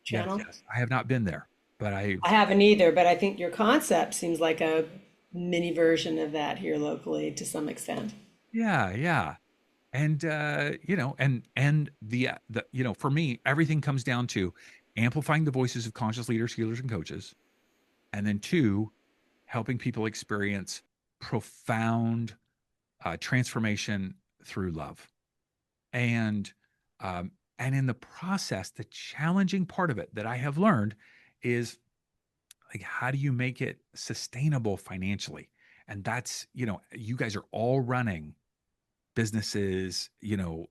channel. yes. I have not been there, but I haven't either, but I think your concept seems like a mini version of that here locally to some extent. yeah. And the for me, everything comes down to amplifying the voices of conscious leaders, healers, and coaches, and then two, helping people experience profound transformation through love. And in the process, the challenging part of it that I have learned is, like, how do you make it sustainable financially? And that's, you guys are all running businesses, and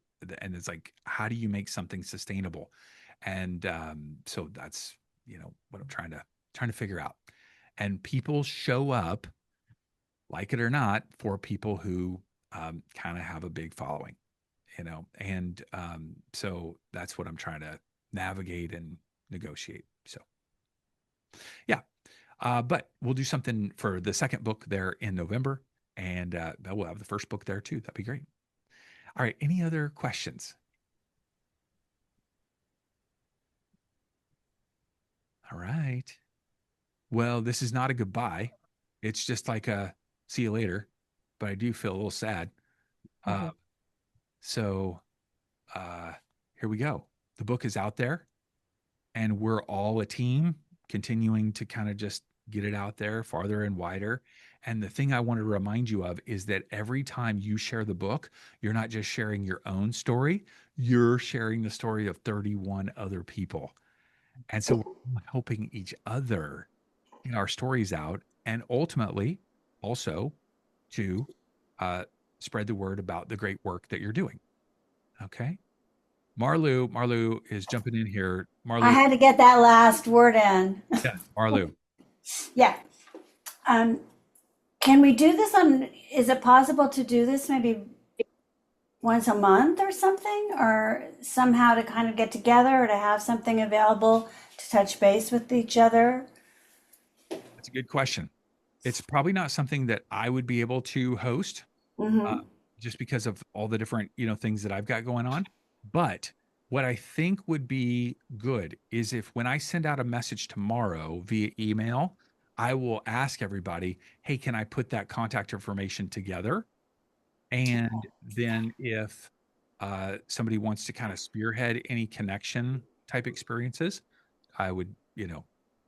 it's like, how do you make something sustainable? And so that's, what I'm trying to figure out. And people show up, like it or not, for people who kind of have a big following, and so that's what I'm trying to navigate and negotiate. So yeah, but we'll do something for the second book there in November, and we'll have the first book there too. That'd be great. All right, any other questions? All right. Well, this is not a goodbye. It's just like a see you later, but I do feel a little sad. So here we go. The book is out there, and we're all a team continuing to kind of just get it out there farther and wider. And the thing I want to remind you of is that every time you share the book, you're not just sharing your own story, you're sharing the story of 31 other people. And so we're helping each other get our stories out, and ultimately also to spread the word about the great work that you're doing. Okay. Marlu is jumping in here. Marlu. I had to get that last word in. Yeah, Marlu. Yeah. Can we do this is it possible to do this maybe once a month or something, or somehow to kind of get together or to have something available to touch base with each other? That's a good question. It's probably not something that I would be able to host, just because of all the different, things that I've got going on. But what I think would be good is if, when I send out a message tomorrow via email, I will ask everybody, hey, can I put that contact information together? And then if somebody wants to kind of spearhead any connection type experiences, I would,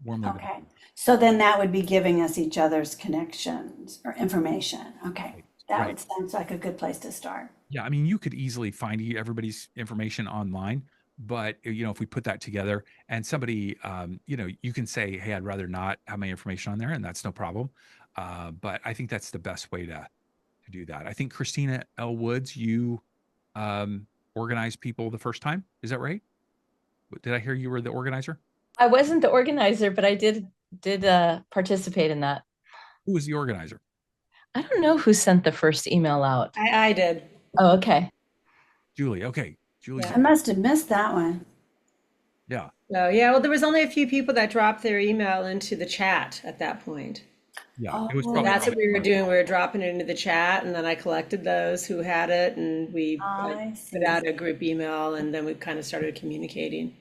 warmly. Okay. So then that would be giving us each other's connections or information. Okay. That would sound like a good place to start. Yeah, I mean, you could easily find everybody's information online, but if we put that together and somebody, you can say, hey, I'd rather not have my information on there, and that's no problem. But I think that's the best way to do that. I think Christina L. Woods, you organized people the first time. Is that right? Did I hear you were the organizer? I wasn't the organizer, but I did participate in that. Who was the organizer? I don't know who sent the first email out. I did. Oh, okay. Julie. Okay. Julie. I must have missed that one. Yeah. Oh, yeah. Well, there was only a few people that dropped their email into the chat at that point. Yeah. It was probably, that's what we were doing. We were dropping it into the chat, and then I collected those who had it, and we put out a group email, and then we kind of started communicating.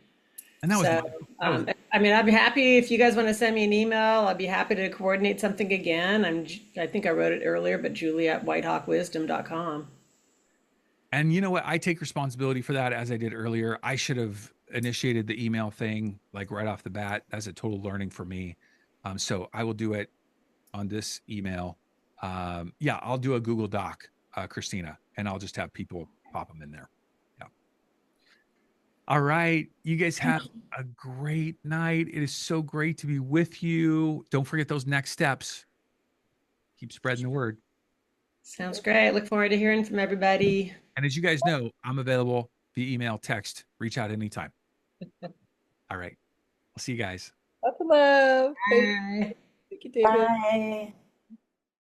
And that was, I mean, I'd be happy if you guys want to send me an email. I'd be happy to coordinate something again. I think I wrote it earlier, but julie@whitehawkwisdom.com. And you know what? I take responsibility for that, as I did earlier. I should have initiated the email thing like right off the bat. That's a total learning for me. So I will do it on this email. Yeah, I'll do a Google Doc, Christina, and I'll just have people pop them in there. Yeah. All right. You guys have a great night. It is so great to be with you. Don't forget those next steps. Keep spreading the word. Sounds great. Look forward to hearing from everybody. And as you guys know, I'm available via email, text, reach out anytime. All right. I'll see you guys. Lots of love. Bye. Thank you, David. Bye.